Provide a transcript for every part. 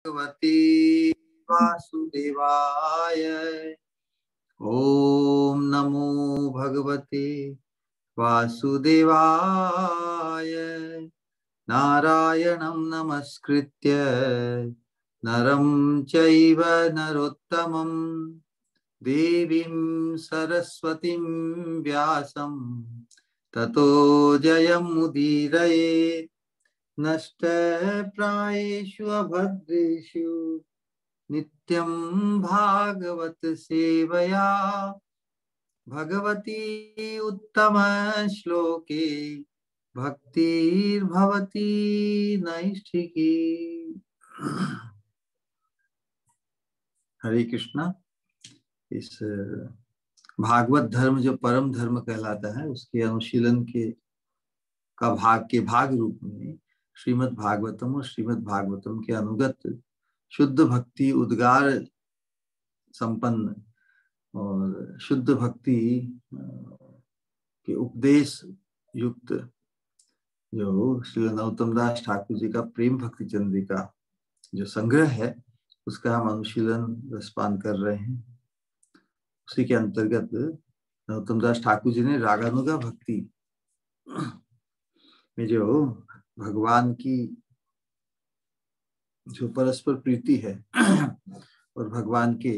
भगवते वासुदेवाय। ओम नमो भगवते वासुदेवाय। नारायणं नमस्कृत्य नरं चैव नरोत्तमं देवीं सरस्वतीं व्यासं ततो जयमुदीरयेत्। नष्टप्रायेषु अभद्रेषु नित्यं भागवत सेवया भगवती उत्तम श्लोके भक्तिर्भवती नैष्ठिकी। हरे कृष्णा। इस भागवत धर्म जो परम धर्म कहलाता है उसके अनुशीलन के भाग रूप में श्रीमद् भागवतम और श्रीमद् भागवतम के अनुगत शुद्ध भक्ति उद्गार संपन्न और शुद्ध भक्ति के उपदेश युक्त जो श्री नरोत्तम दास ठाकुर जी का प्रेम भक्ति चंद्रिका जो संग्रह है उसका हम अनुशीलन रसपान कर रहे हैं। उसी के अंतर्गत नरोत्तम दास ठाकुर जी ने रागानुगा भक्ति में जो भगवान की जो परस्पर प्रीति है और भगवान के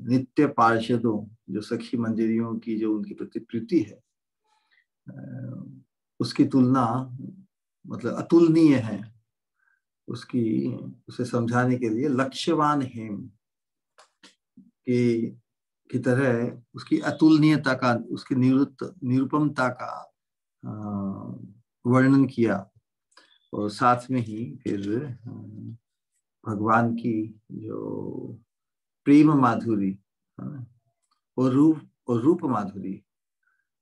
नित्य पार्षदों जो सखी मंजरियों की जो उनकी प्रति प्रीति है उसकी तुलना मतलब अतुलनीय है। उसे समझाने के लिए लक्ष्यवान हेम की तरह उसकी अतुलनीयता का उसकी निरुपमता का वर्णन किया और साथ में ही फिर भगवान की जो प्रेम माधुरी और रूप माधुरी,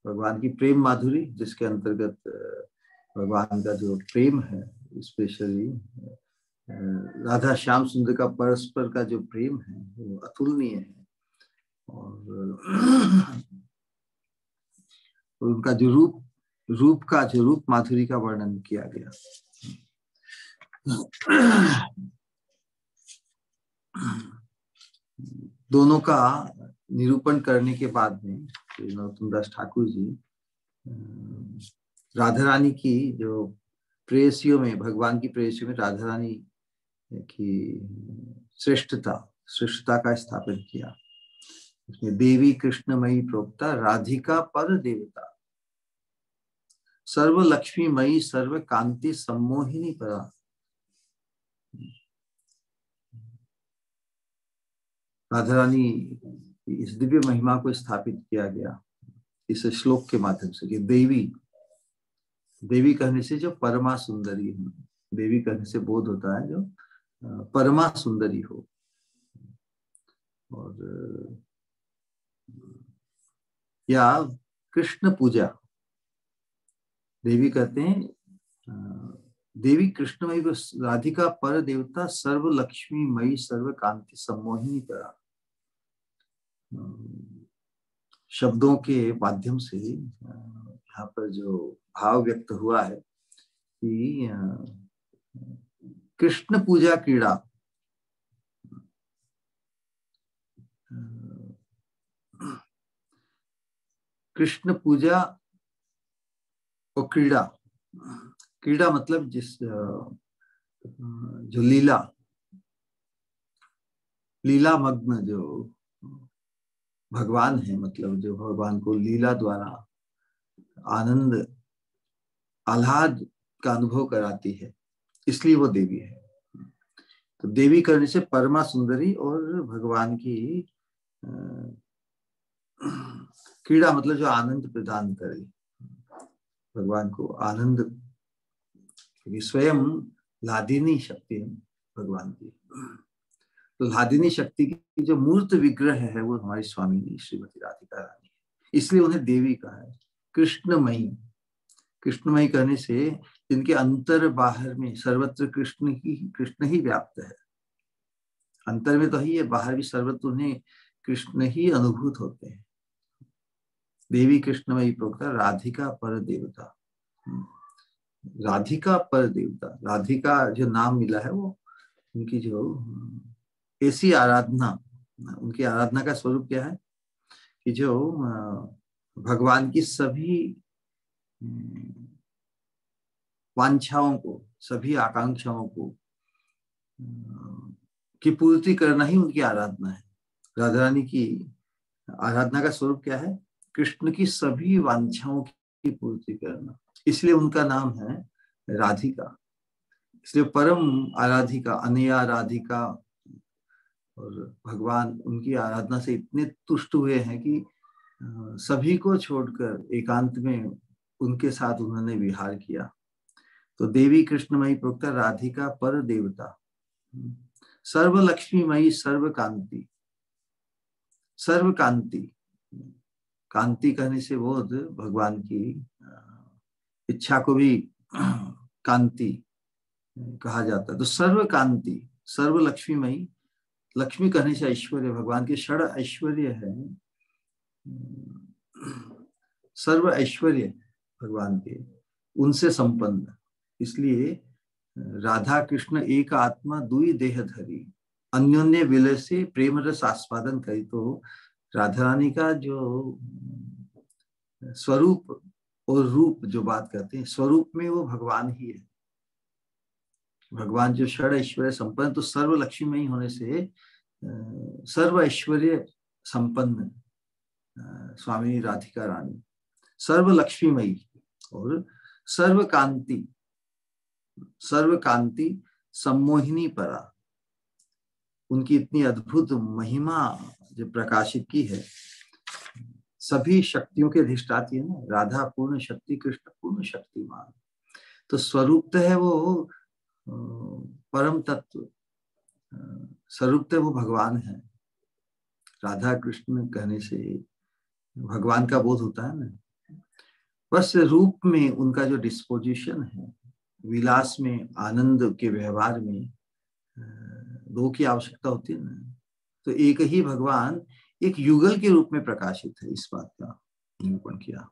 भगवान की प्रेम माधुरी जिसके अंतर्गत भगवान का जो प्रेम है स्पेशली राधा श्याम सुंदर का परस्पर का जो प्रेम है वो अतुलनीय है और उनका जो रूप माधुरी का वर्णन किया गया। दोनों का निरूपण करने के बाद में नरोत्तम दास ठाकुर जी राधा रानी की जो प्रेयसियों में भगवान की प्रेयसियों में राधा रानी की श्रेष्ठता का स्थापन किया। उसमें देवी कृष्णमयी प्रोक्ता राधिका पर देवता सर्व लक्ष्मीमयी सर्व कांति सम्मोहिनी परा। राधा रानी इस दिव्य महिमा को स्थापित किया गया इस श्लोक के माध्यम से कि देवी कहने से जो परमा सुंदरी है, देवी कहने से बोध होता है जो परमा सुंदरी हो। और या कृष्ण पूजा देवी कहते हैं देवी कृष्णमयी राधिका पर देवता सर्व लक्ष्मी मयी सर्व कांति सम्मोहिनी परा। शब्दों के माध्यम से यहाँ पर जो भाव व्यक्त हुआ है कि कृष्ण पूजा क्रीड़ा कृष्ण पूजा और क्रीड़ा मतलब जो लीला मग्न जो भगवान है, मतलब जो भगवान को लीला द्वारा आह्लाद का अनुभव कराती है, इसलिए वो देवी है। तो देवी करने से परमा सुंदरी और भगवान की क्रीड़ा मतलब जो आनंद प्रदान करे भगवान को आनंद, क्योंकि स्वयं लादिनी शक्ति है भगवान की। तो लादिनी शक्ति की जो मूर्त विग्रह है वो हमारी स्वामी श्रीमती राधिका रानी है, इसलिए उन्हें देवी कहा है। कृष्णमयी कहने से जिनके अंतर बाहर में सर्वत्र कृष्ण ही व्याप्त है। अंतर में तो ही है, बाहर भी सर्वत्र उन्हें कृष्ण ही अनुभूत होते हैं। देवी कृष्णमयी प्रोक्ता राधिका पर देवता। राधिका पर देवता, राधिका जो नाम मिला है वो उनकी जो ऐसी आराधना, उनकी आराधना का स्वरूप क्या है कि जो भगवान की सभी वांछाओं को, सभी आकांक्षाओं को की पूर्ति करना ही उनकी आराधना है। राधा रानी की आराधना का स्वरूप क्या है? कृष्ण की सभी वांछाओं की पूर्ति करना। इसलिए उनका नाम है राधिका। इसलिए परम आराधिका, अनया राधिका। और भगवान उनकी आराधना से इतने तुष्ट हुए हैं कि सभी को छोड़कर एकांत में उनके साथ उन्होंने विहार किया। तो देवी कृष्णमयी प्रोक्ता राधिका पर देवता, सर्व लक्ष्मीमयी, सर्व कांति। सर्व कांति, कांति कहने से बोध भगवान की इच्छा को भी कांति कहा जाता है। तो सर्व कांति, सर्व लक्ष्मीमयी, लक्ष्मी कहने से ऐश्वर्य, भगवान के षड ऐश्वर्य है, सर्व ऐश्वर्य भगवान के, उनसे संपन्न। इसलिए राधा कृष्ण एक आत्मा दुई देह धरी, अन्योन्य विलय से प्रेम रस आस्वादन करी। तो राधा रानी का जो स्वरूप और रूप जो बात करते हैं, स्वरूप में वो भगवान ही है। भगवान जो षड ऐश्वर्य संपन्न, तो सर्व लक्ष्मीमयी होने से सर्व ऐश्वर्य संपन्न स्वामी राधिका रानी, सर्व लक्ष्मीमयी और सर्व कांति, सर्व कांति सम्मोहिनी परा। उनकी इतनी अद्भुत महिमा जो प्रकाशित की है, सभी शक्तियों के अधिष्ठाती है ना, राधा पूर्ण शक्ति, कृष्ण पूर्ण शक्तिमान। तो स्वरूप है वो परम तत्व, स्वरूप वो भगवान है। राधा कृष्ण कहने से भगवान का बोध होता है ना। बस रूप में उनका जो डिस्पोजिशन है, विलास में, आनंद के व्यवहार में दो की आवश्यकता होती है ना। तो एक ही भगवान एक युगल के रूप में प्रकाशित है, इस बात का निरूपण किया।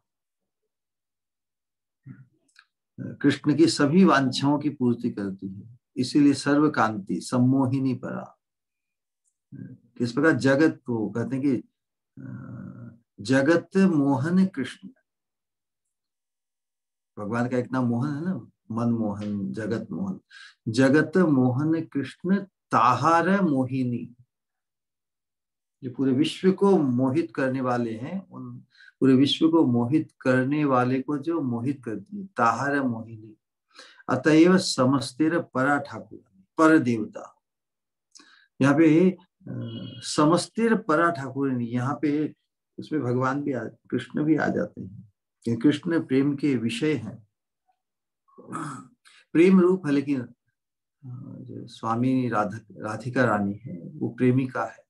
कृष्ण की सभी वांछाओं की पूर्ति करती है, इसीलिए सर्व कांति सम्मोहिनी परा। किस प्रकार जगत को कहते हैं कि जगत मोहन कृष्ण, भगवान का एक नाम मोहन है ना, मन मोहन, जगत मोहन। जगत मोहन कृष्ण ताहार मोहिनी, जो पूरे विश्व को मोहित करने वाले हैं, उन पूरे विश्व को मोहित करने वाले को जो मोहित करती है, ताहार मोहिनी। अतएव समस्तेर परा ठाकुर, पर देवता। यहाँ पे समस्तेर परा ठाकुर, यहाँ पे उसमें भगवान भी कृष्ण भी आ जाते हैं। कृष्ण प्रेम के विषय हैं, प्रेम रूप है, लेकिन जो स्वामी राधिका रानी है वो प्रेमिका है,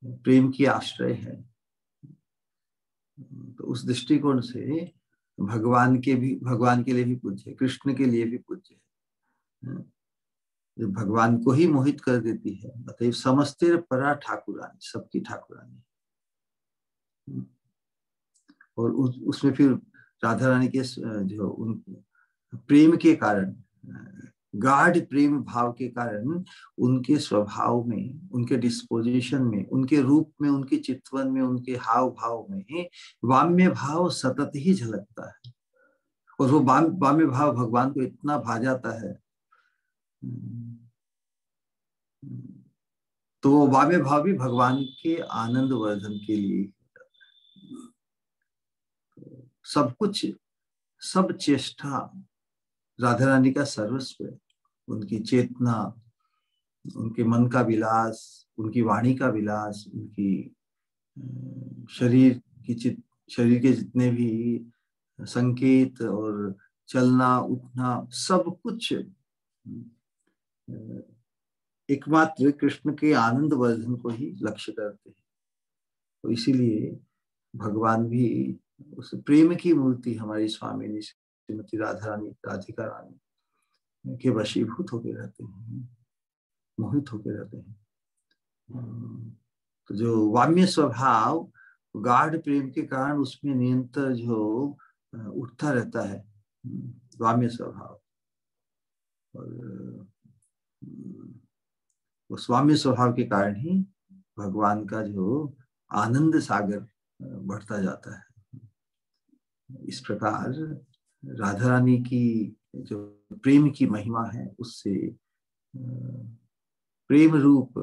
प्रेम की आश्रय है। तो उस दृष्टिकोण से भगवान के लिए भी पूज्य है, कृष्ण के लिए भी पूज्य है, जो भगवान को ही मोहित कर देती है। अतएव समस्ते परा ठाकुरानी, सबकी ठाकुरानी। और उसमें फिर राधा रानी के जो उन प्रेम के कारण, गाढ़ प्रेम भाव के कारण, उनके स्वभाव में, उनके डिस्पोजिशन में, उनके रूप में, उनके चितवन में, उनके हाव भाव में वाम्य भाव सतत ही झलकता है। और वो वाम्य भाव भगवान को इतना भा जाता है, तो वो वाम्य भाव भी भगवान के आनंद वर्धन के लिए। सब कुछ, सब चेष्टा राधा रानी का सर्वस्व है। उनकी चेतना, उनके मन का विलास, उनकी वाणी का विलास, उनकी शरीर के जितने भी संकेत और चलना उठना, सब कुछ एकमात्र कृष्ण के आनंद वर्धन को ही लक्ष्य करते हैं। तो इसीलिए भगवान भी उस प्रेम की मूर्ति हमारी स्वामी श्रीमती राधा रानी, राधिका रानी के वशीभूत होकर रहते हैं, मोहित होकर रहते हैं। तो जो वाम्य स्वभाव, गाढ़ प्रेम के कारण उसमें निरंतर जो उठता रहता है वाम्य स्वभाव। और वो स्वाम्य स्वभाव के कारण ही भगवान का जो आनंद सागर बढ़ता जाता है। इस प्रकार राधा रानी की जो प्रेम की महिमा है, उससे प्रेम रूप,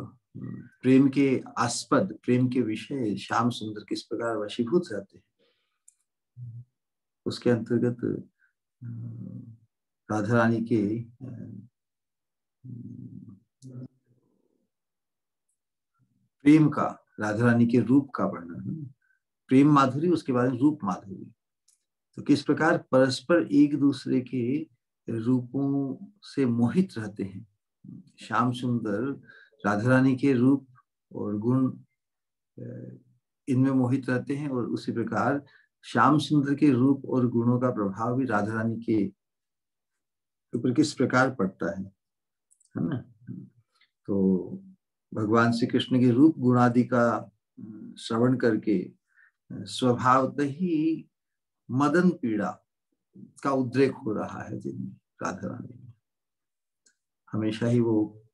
प्रेम के आस्पद, प्रेम के विषय श्याम सुंदर किस प्रकार वशीभूत रहते हैं, उसके अंतर्गत राधा रानी के प्रेम का, राधा रानी के रूप का वर्णन, प्रेम माधुरी, उसके बाद रूप माधुरी, तो किस प्रकार परस्पर एक दूसरे के रूपों से मोहित रहते हैं। श्याम सुंदर राधा रानी के रूप और गुण इनमें मोहित रहते हैं, और उसी प्रकार श्याम सुंदर के रूप और गुणों का प्रभाव भी राधा रानी के ऊपर किस प्रकार पड़ता है ना। तो भगवान श्री कृष्ण के रूप गुणादि का श्रवण करके स्वभावतः ही मदन पीड़ा का उद्रेक हो रहा है जिनमें, राधा रानी में हमेशा ही वो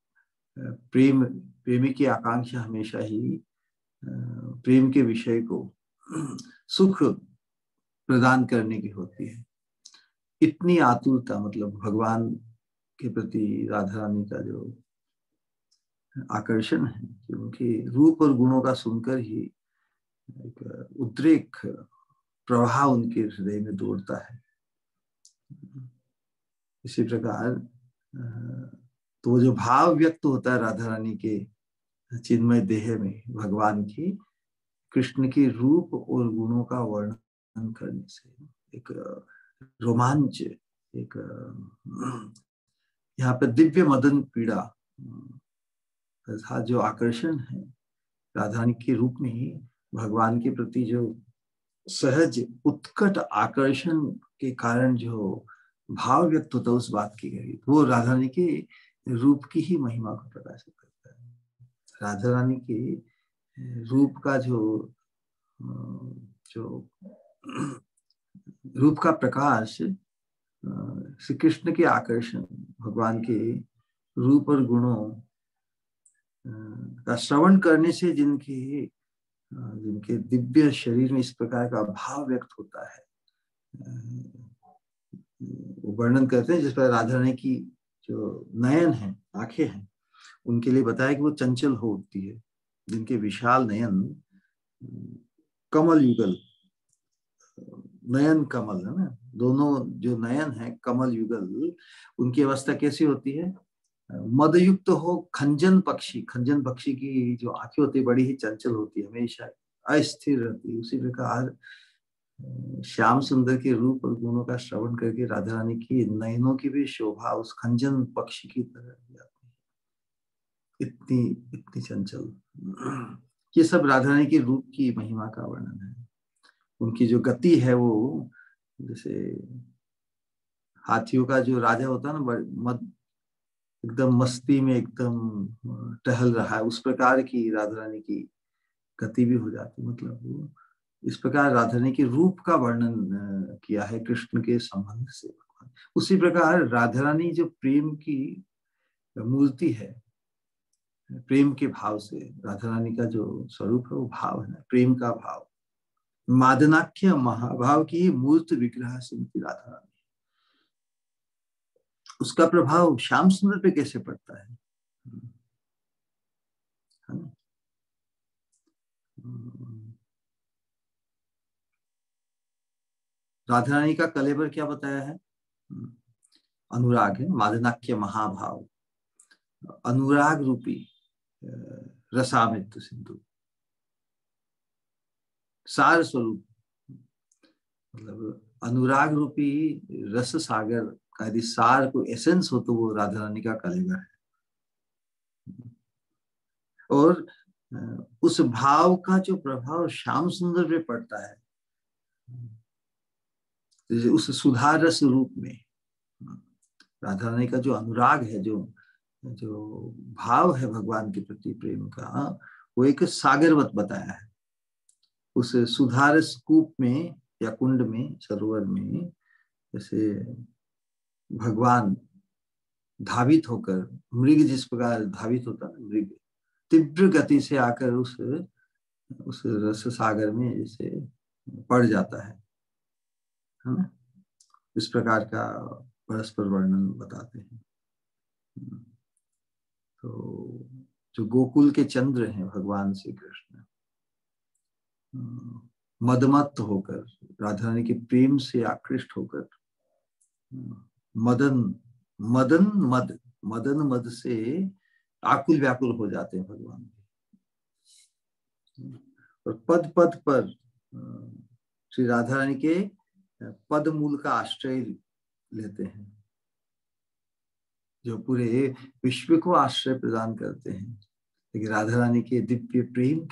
प्रेमी की आकांक्षा हमेशा ही प्रेम के विषय को सुख प्रदान करने की होती है। इतनी आतुरता, मतलब भगवान के प्रति राधा रानी का जो आकर्षण है कि उनके रूप और गुणों का सुनकर ही एक उद्रेक प्रवाह उनके हृदय में दौड़ता है। इसी प्रकार तो जो भाव व्यक्त होता है राधा रानी के चिन्मय देह में भगवान की, कृष्ण के रूप और गुणों का वर्णन करने से एक रोमांच, एक यहाँ पर दिव्य मदन पीड़ा अर्थात जो आकर्षण है राधा रानी के रूप में ही, भगवान के प्रति जो सहज उत्कट आकर्षण के कारण जो भाव व्यक्त होता है, उस बात की गई, वो राधा रानी के रूप की ही महिमा को प्रकाशित करता है। राधा रानी के रूप का जो रूप का प्रकाश, श्री कृष्ण के आकर्षण, भगवान के रूप और गुणों का श्रवण करने से जिनके दिव्य शरीर में इस प्रकार का भाव व्यक्त होता है, वो वर्णन करते हैं। जिस पर राधा रानी की जो नयन है, आंखें हैं, उनके लिए बताया कि वो चंचल हो उठती है। जिनके विशाल नयन, कमल युगल, नयन कमल है ना, दोनों जो नयन है कमल युगल, उनकी अवस्था कैसी होती है? मदयुक्त हो खंजन पक्षी, खंजन पक्षी की जो आंखें होती है बड़ी ही चंचल होती है, हमेशा अस्थिर रहती है। उसी प्रकार श्याम सुंदर के रूप और गुणों का श्रवण करके राधा रानी की नयनों की भी शोभा उस खंजन पक्षी की तरह जाती है, इतनी इतनी चंचल। ये सब राधा रानी के रूप की महिमा का वर्णन है। उनकी जो गति है वो जैसे हाथियों का जो राजा होता है ना, एकदम मस्ती में एकदम टहल रहा है, उस प्रकार की राधा रानी की गति भी हो जाती। मतलब इस प्रकार राधा रानी के रूप का वर्णन किया है कृष्ण के संबंध से। उसी प्रकार राधा रानी जो प्रेम की मूर्ति है, प्रेम के भाव से राधा रानी का जो स्वरूप है वो भाव है ना, प्रेम का भाव, मादनाख्य महाभाव की मूर्त विग्रह श्रीमती राधा रानी। उसका प्रभाव श्याम सुंदर पे कैसे पड़ता है? राधा रानी का कलेवर क्या बताया है? अनुराग है, मादनाख्य महाभाव, अनुराग रूपी रसामृत सिंधु, सार स्वरूप, मतलब अनुराग रूपी रस सागर का यदि सार को एसेंस हो तो वो राधा रानी का कलेवर है। और उस भाव का जो प्रभाव श्याम सुंदर पे पड़ता है, उस सुधार रस रूप में राधा रानी का जो अनुराग है, जो भाव है भगवान के प्रति प्रेम का, वो एक सागरवत बताया है। उस सुधारस कूप में या कुंड में, सरोवर में, जैसे भगवान धावित होकर, मृग जिस प्रकार धावित होता है, मृग तीव्र गति से आकर उस रस सागर में जैसे पड़ जाता है ना, इस प्रकार का परस्पर वर्णन बताते हैं। तो जो गोकुल के चंद्र हैं भगवान श्री कृष्ण, मदमत्त होकर, राधा रानी के प्रेम से आकृष्ट होकर, मदन मदन मद मदन मद से आकुल व्याकुल हो जाते हैं भगवान। और पद पद पर श्री राधा रानी के पद मूल का आश्रय लेते हैं, जो पूरे विश्व को आश्रय प्रदान करते हैं। लेकिन राधा रानी के दिव्य प्रेम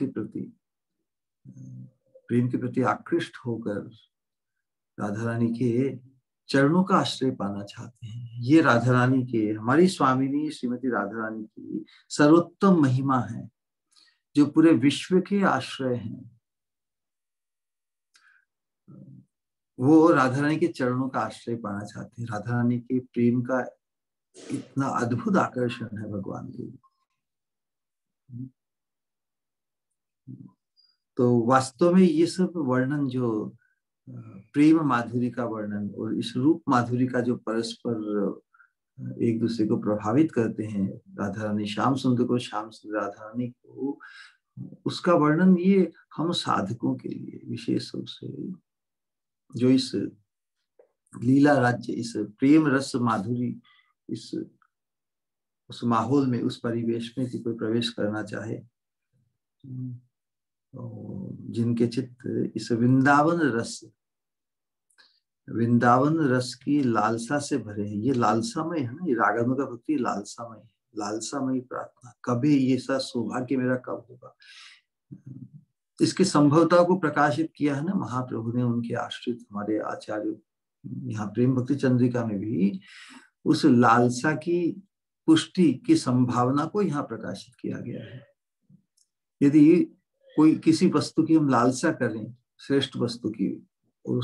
के प्रति आकृष्ट होकर राधा रानी के चरणों का आश्रय पाना चाहते हैं। ये राधा रानी के, हमारी स्वामिनी श्रीमती राधा रानी की सर्वोत्तम महिमा है, जो पूरे विश्व के आश्रय हैं। वो राधा रानी के चरणों का आश्रय पाना चाहते हैं। राधा रानी के प्रेम का इतना अद्भुत आकर्षण है भगवान के। तो वास्तव में ये सब वर्णन, जो प्रेम माधुरी का वर्णन और इस रूप माधुरी का जो परस्पर एक दूसरे को प्रभावित करते हैं, राधा रानी श्याम सुंदर को, श्याम सुंदर राधा रानी को, उसका वर्णन ये हम साधकों के लिए विशेष रूप से, जो इस लीला राज्य, इस प्रेम रस माधुरी, इस उस माहौल में, उस परिवेश में कोई प्रवेश करना चाहे, जिनके चित्त इस वृंदावन रस की लालसा से भरे हैं। ये लालसामय है ना, ये रागानु का भक्ति लालसामय है, लालसामय प्रार्थना। कभी ये सा सौभाग्य मेरा कब होगा, इसकी संभवता को प्रकाशित किया है ना महाप्रभु ने, उनके आश्रित हमारे आचार्य। यहाँ प्रेम भक्ति चंद्रिका में भी उस लालसा की पुष्टि की संभावना को यहाँ प्रकाशित किया गया है। यदि कोई किसी वस्तु की हम लालसा करें, श्रेष्ठ वस्तु की, और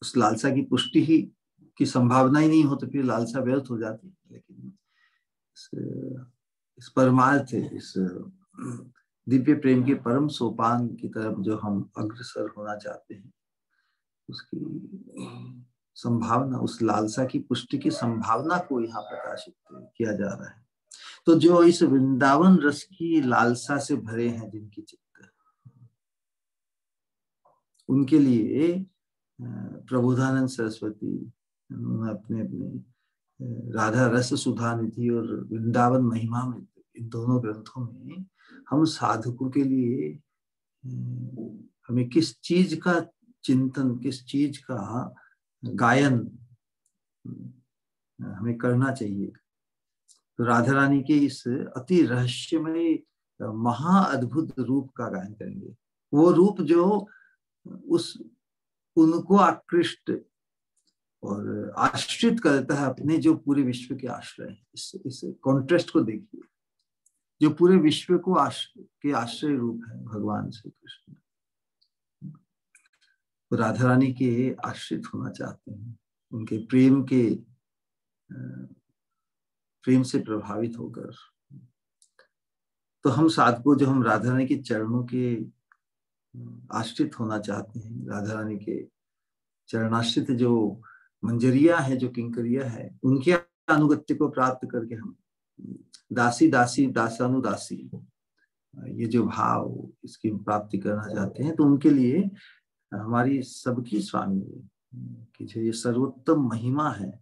उस लालसा की पुष्टि ही की संभावना ही नहीं हो, तो फिर लालसा व्यर्थ हो जाती है। लेकिन इस परमार्थ, इस दिव्य प्रेम के परम सोपान की तरफ जो हम अग्रसर होना चाहते हैं, उसकी संभावना, उस लालसा की पुष्टि की संभावना को यहाँ प्रकाशित किया जा रहा है। तो जो इस वृंदावन रस की लालसा से भरे हैं, जिनकी चित्त, उनके लिए प्रबोधानंद सरस्वती अपने राधा रस सुधा निधि और वृंदावन महिमा में, इन दोनों ग्रंथों में हम साधकों के लिए हमें किस चीज का चिंतन, किस चीज का गायन हमें करना चाहिए, तो राधा रानी के इस अति रहस्यमय महाअद्भुत रूप का गायन करेंगे। वो रूप जो उनको आकृष्ट और आश्रित करता है अपने, जो पूरे विश्व के आश्रय है। इस कॉन्ट्रास्ट को देखिए, जो पूरे विश्व को आश्रय रूप है भगवान श्री कृष्ण, तो राधा रानी के आश्रित होना चाहते हैं, उनके प्रेम से प्रभावित होकर। तो हम साधकों, जो हम राधा रानी के चरणों के आश्रित होना चाहते हैं, राधा रानी के चरणाश्रित जो मंजरिया है, जो किंकरिया है, उनके अनुगत्य को प्राप्त करके हम दासी दासी दासानुदासी, ये जो भाव, इसकी प्राप्ति करना चाहते हैं, तो उनके लिए हमारी सबकी स्वामी की जो ये सर्वोत्तम महिमा है,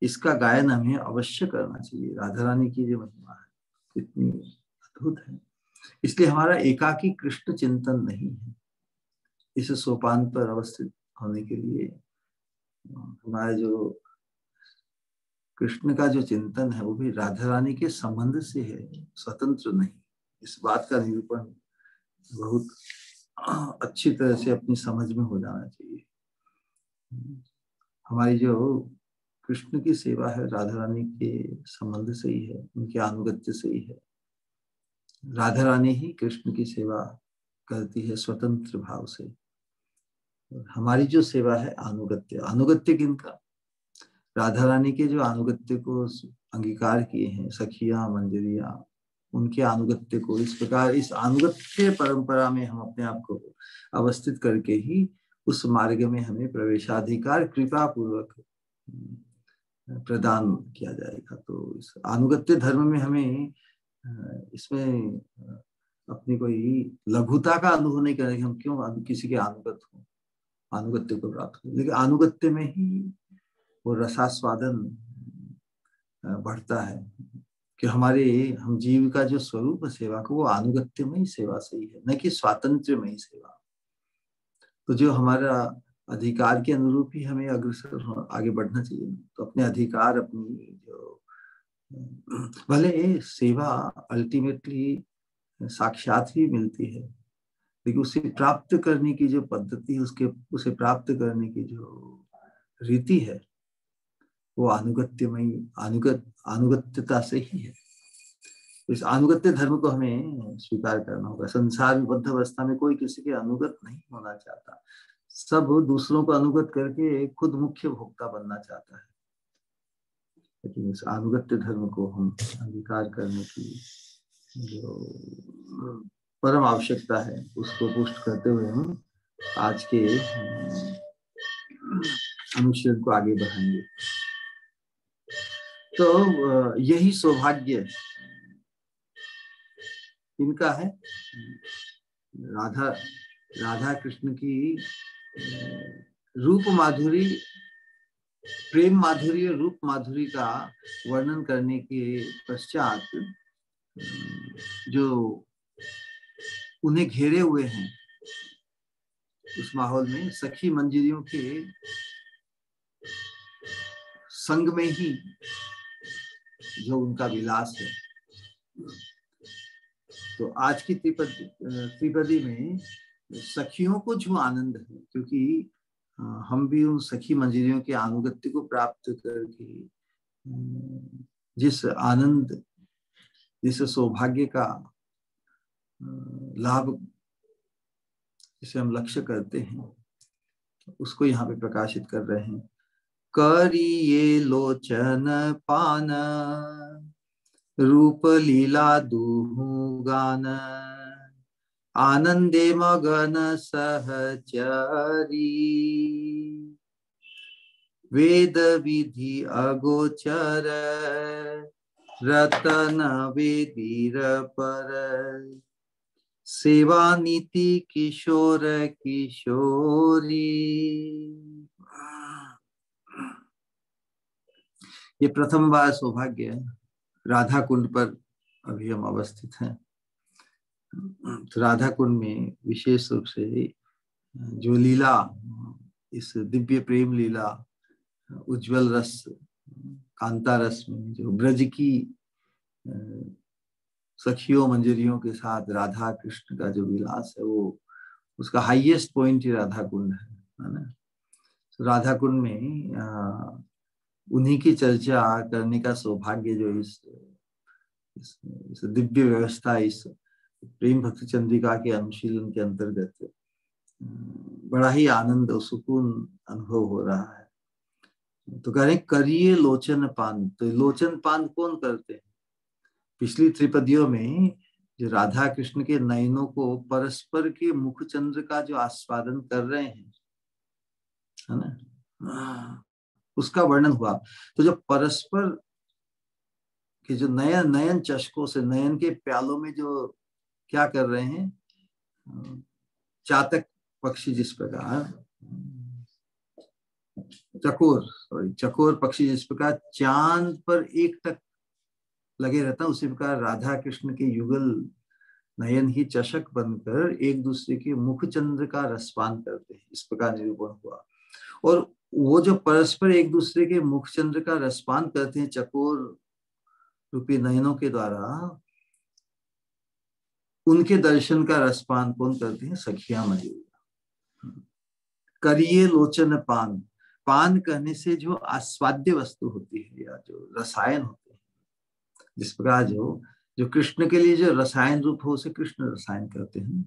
इसका गायन हमें अवश्य करना चाहिए। राधा रानी की जो महिमा है कितनी अद्भुत है। इसलिए हमारा एकाकी कृष्ण चिंतन नहीं है, इस सोपान पर अवस्थित होने के लिए हमारा जो कृष्ण का जो चिंतन है, वो भी राधा रानी के संबंध से है, स्वतंत्र नहीं। इस बात का निरूपण बहुत अच्छी तरह से अपनी समझ में हो जाना चाहिए। हमारी जो कृष्ण की सेवा है, राधा रानी के संबंध से ही है, उनके अनुगत्य से ही है। राधा रानी ही कृष्ण की सेवा करती है स्वतंत्र भाव से। हमारी जो सेवा है अनुगत्य, अनुगत्य किनका? राधा रानी के जो अनुगत्य को अंगीकार किए हैं सखियां मंजरियां, उनके अनुगत्य को इस प्रकार इस अनुगत्य परंपरा में हम अपने आप को अवस्थित करके ही उस मार्ग में हमें प्रवेशाधिकार कृपा पूर्वक प्रदान किया जाएगा। तो इस अनुगत्य धर्म में हमें इसमें अपनी कोई लघुता का अनुभव नहीं करें कि हम क्यों किसी के अनुगत हो, अनुगत्य को प्राप्त करें, लेकिन अनुगत्य में ही वो रसास्वादन बढ़ता है कि हम जीव का जो स्वरूप सेवा को वो अनुगत्य में ही सेवा सही है, न कि स्वातंत्र में ही सेवा। तो जो हमारा अधिकार के अनुरूप ही हमें अग्रसर आगे बढ़ना चाहिए। तो अपने अधिकार, अपनी जो भले सेवा अल्टीमेटली साक्षात ही मिलती है, लेकिन उसे प्राप्त करने की जो पद्धति, उसे प्राप्त करने की जो रीति है वो अनुगत्यता से ही है। इस अनुगत्य धर्म को हमें स्वीकार करना होगा। संसार विबद्ध अवस्था में कोई किसी के अनुगत नहीं होना चाहता, सब दूसरों को अनुगत करके खुद मुख्य भोक्ता बनना चाहता है। लेकिन इस अनुगत्य धर्म को हम अंगीकार करने की जो परम आवश्यकता है उसको पुष्ट करते हुए हम आज के अनुच्छेद को आगे बढ़ाएंगे। तो यही सौभाग्य इनका है, राधा कृष्ण की रूप माधुरी, प्रेम माधुरी और रूप माधुरी का वर्णन करने के पश्चात जो उन्हें घेरे हुए हैं उस माहौल में सखी मंजरियों के संग में ही जो उनका विलास है। तो आज की त्रिपदी में सखियों को जो आनंद है, क्योंकि हम भी उन सखी मंजरियों के अनुगत्य को प्राप्त करके जिस आनंद, जिस सौभाग्य का लाभ जिसे हम लक्ष्य करते हैं, उसको यहाँ पे प्रकाशित कर रहे हैं। करिए लोचन पान रूप लीला दुहु गान, आनंदे मगन सहचरी वेद विधि अगोचर रतन वेदीर पर सेवा नीति किशोर किशोरी। ये प्रथम बार सौभाग्य राधा कुंड पर अभी हम अवस्थित हैं। तो राधा कुंड में विशेष रूप से जो लीला, इस दिव्य प्रेम लीला, उज्जवल रस कांता रस में जो ब्रज की सखियों मंजरियों के साथ राधा कृष्ण का जो विलास है, वो उसका हाईएस्ट पॉइंट ही राधा कुंड है ना। तो राधा कुंड में उन्हीं की चर्चा करने का सौभाग्य जो इस दिव्य व्यवस्था, इस प्रेम भक्ति चंद्रिका के अनुशीलन के अंतर्गत बड़ा ही आनंद और सुकून अनुभव हो रहा है। तो कह रहे करिए लोचन पान। तो लोचन पान कौन करते हैं? पिछली त्रिपदियों में जो राधा कृष्ण के नयनों को परस्पर के मुख चंद्र का जो आस्वादन कर रहे हैं, है ना, उसका वर्णन हुआ। तो जो परस्पर के जो नयन चषकों से, नयन के प्यालों में जो क्या कर रहे हैं, चातक पक्षी जिस प्रकार, चकोर पक्षी जिस प्रकार चांद पर एकटक लगे रहता है, उसी प्रकार राधा कृष्ण के युगल नयन ही चषक बनकर एक दूसरे के मुख चंद्र का रसपान करते हैं, इस प्रकार निरूपण हुआ। और वो जो परस्पर एक दूसरे के मुख चंद्र का रसपान करते हैं चकोर रूपी नयनों के द्वारा, उनके दर्शन का रसपान कौन करते हैं? सखियां मंजरियां। करिए लोचन पान। पान करने से जो आस्वाद्य वस्तु होती है या जो रसायन होते हैं, जिस प्रकार जो कृष्ण के लिए जो रसायन रूप हो उसे कृष्ण रसायन करते हैं,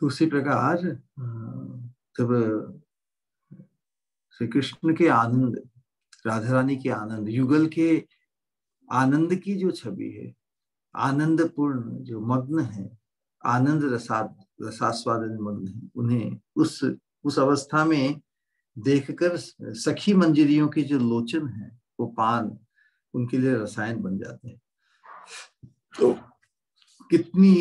तो उसी प्रकार जब श्री कृष्ण के आनंद, राधा रानी के आनंद, युगल के आनंद की जो छवि है, आनंद पूर्ण जो मग्न है, आनंद रसास्वादन मग्न है, उन्हें उस अवस्था में देखकर सखी मंजरियों के जो लोचन है, वो पान उनके लिए रसायन बन जाते हैं। तो कितनी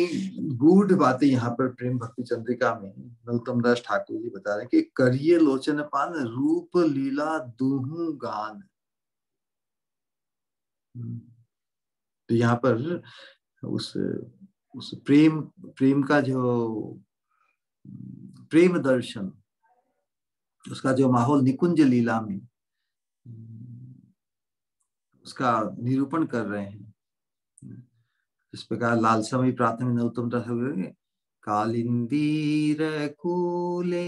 गूढ़ बातें यहाँ पर प्रेम भक्ति चंद्रिका में नरोत्तम दास ठाकुर जी बता रहे हैं कि करिए लोचन पान रूप लीला दूहू गान। तो यहाँ पर उस प्रेम का जो प्रेम दर्शन, उसका जो माहौल निकुंज लीला में उसका निरूपण कर रहे हैं। इस प्रकार लालसामयी प्रार्थना में नरोत्तम दास ठाकुर कालिंदीर कूले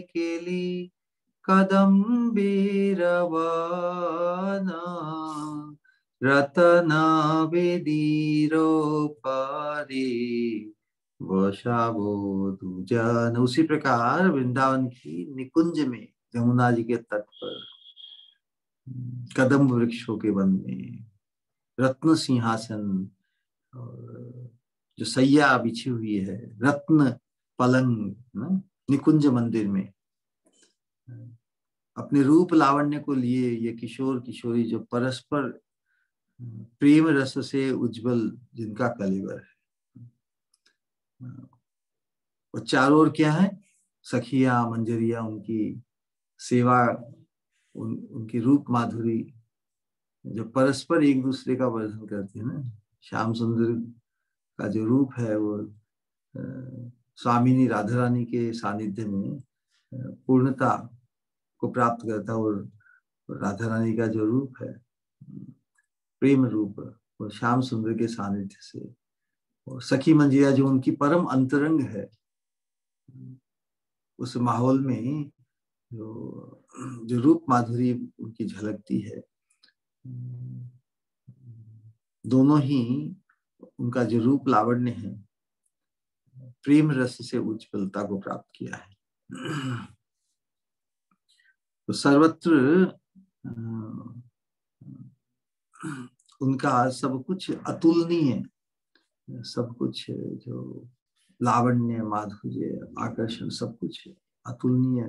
केली कदम्बे रवाना रतना वेदीरो पारे वशावो दुजन। उसी प्रकार वृंदावन की निकुंज में यमुना जी के तट पर कदम्ब वृक्षों के वन में रत्न सिंहासन और जो सैया बिछी हुई है, रत्न पलंग निकुंज मंदिर में अपने रूप लावण्य को लिए ये किशोर किशोरी जो परस्पर प्रेम रस से उज्जवल जिनका कलेवर है, और चारों ओर क्या है, सखिया मंजरिया, उनकी सेवा, उनकी रूप माधुरी जो परस्पर एक दूसरे का वर्णन करते हैं ना। श्याम सुंदर का जो रूप है वो स्वामिनी राधा रानी के सानिध्य में पूर्णता को प्राप्त करता, और राधा रानी का जो रूप है प्रेम रूप, वो श्याम सुंदर के सानिध्य से, और सखी मंजिया जो उनकी परम अंतरंग है, उस माहौल में जो रूप माधुरी उनकी झलकती है, दोनों ही उनका जो रूप लावण्य है प्रेम रस से उज्ज्वलता को प्राप्त किया है। तो सर्वत्र उनका सब कुछ अतुलनीय, सब कुछ जो लावण्य माधुर्य आकर्षण सब कुछ अतुलनीय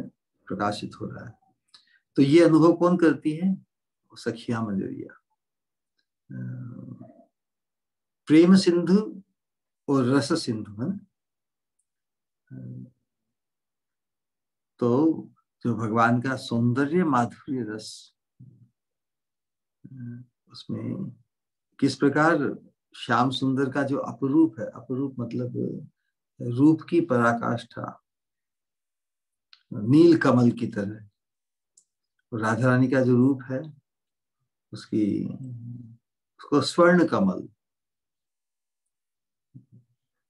प्रकाशित हो रहा है। तो ये अनुभव कौन करती है? सखिया मंजरिया, प्रेम सिंधु और रस सिंधु है। तो जो भगवान का सौंदर्य माधुर्य रस, उसमें किस प्रकार श्याम सुंदर का जो अपरूप है, अपरूप मतलब रूप की पराकाष्ठा नील कमल की तरह, राधा रानी का जो रूप है उसको स्वर्ण कमल।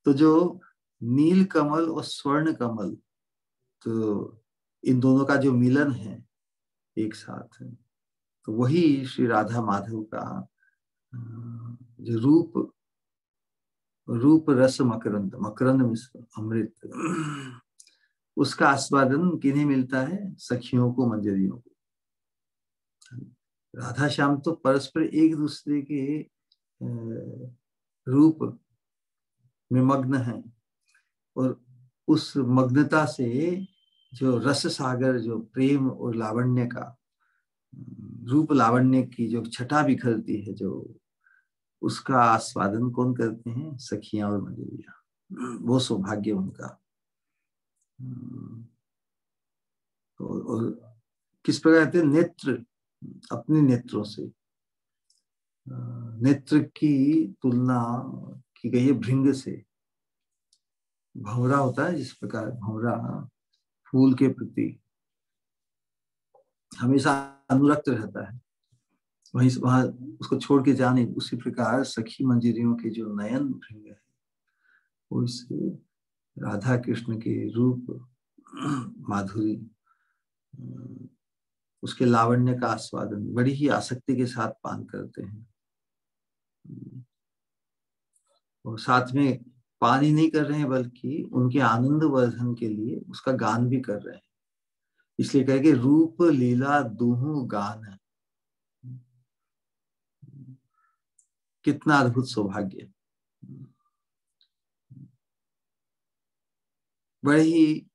तो जो नील कमल और स्वर्ण कमल, तो इन दोनों का जो मिलन है एक साथ है, तो वही श्री राधा माधव का जो रूप रस मकरंद, मकरंद मिश्र अमृत, उसका आस्वादन किन्हें मिलता है? सखियों को, मंजरियों को। राधा श्याम तो परस्पर एक दूसरे के रूप में मग्न है, और उस मग्नता से जो रस सागर, जो प्रेम और लावण्य का, रूप लावण्य की जो छटा बिखरती है, जो उसका आस्वादन कौन करते हैं? सखियां और मंजरियां। वो सौभाग्य उनका। और किस प्रकार कहते हैं? नेत्र, अपने नेत्रों से, नेत्र की तुलना की गई है भृंग से। भंवरा होता है, जिस प्रकार भंवरा फूल के प्रति हमेशा अनुरक्त रहता है, वहां उसको छोड़ के जाने, उसी प्रकार सखी मंजरियों के जो नयन भृंग है, वो इस राधा कृष्ण के रूप माधुरी, उसके लावण्य का आस्वादन बड़ी ही आसक्ति के साथ पान करते हैं, और साथ में पान ही नहीं कर रहे हैं, बल्कि उनके आनंद वर्धन के लिए उसका गान भी कर रहे हैं। इसलिए कहेंगे रूप लीला दूहु गान, कितना अद्भुत सौभाग्य। बड़े ही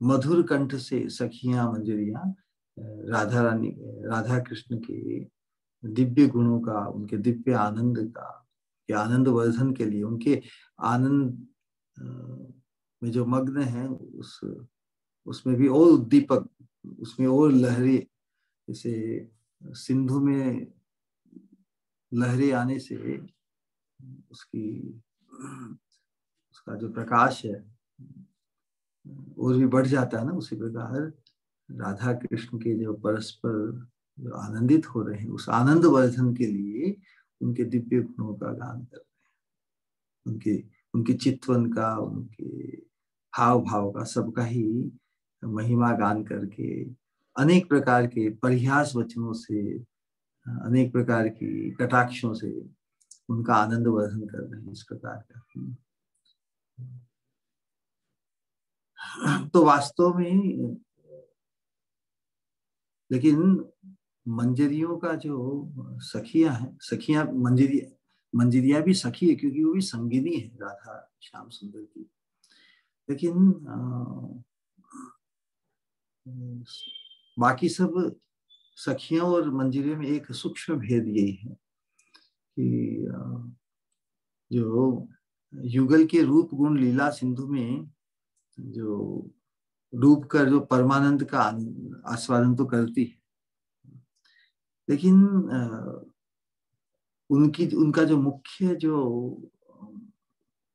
मधुर कंठ से सखियां मंजरियां राधा रानी, राधा कृष्ण के दिव्य गुणों का, उनके दिव्य आनंद का, के आनंद वर्धन के लिए, उनके आनंद में जो मग्न है, उसमें भी और उद्दीपक, उसमें और लहरें, जैसे सिंधु में लहरें आने से उसकी, उसका जो प्रकाश है और भी बढ़ जाता है ना, उसी प्रकार राधा कृष्ण के जो परस्पर जो आनंदित हो रहे हैं, उस आनंद वर्धन के लिए उनके दिव्य गुणों का गान कर रहे हैं, उनके उनके चितवन का, उनके हाव भाव का, सबका ही महिमा गान करके अनेक प्रकार के परिहास वचनों से, अनेक प्रकार की कटाक्षों से उनका आनंद वर्धन कर रहे हैं, इस प्रकार का। तो वास्तव में लेकिन मंजरियों का जो सखियां हैं, सखियां मंजरियां भी सखी है, क्योंकि वो भी संगिनी है राधा श्याम सुंदर की। लेकिन बाकी सब सखियों और मंजरियों में एक सूक्ष्म भेद यही है कि जो युगल के रूप गुण लीला सिंधु में जो डूब कर जो परमानंद का आस्वादन तो करती है, लेकिन उनका जो मुख्य जो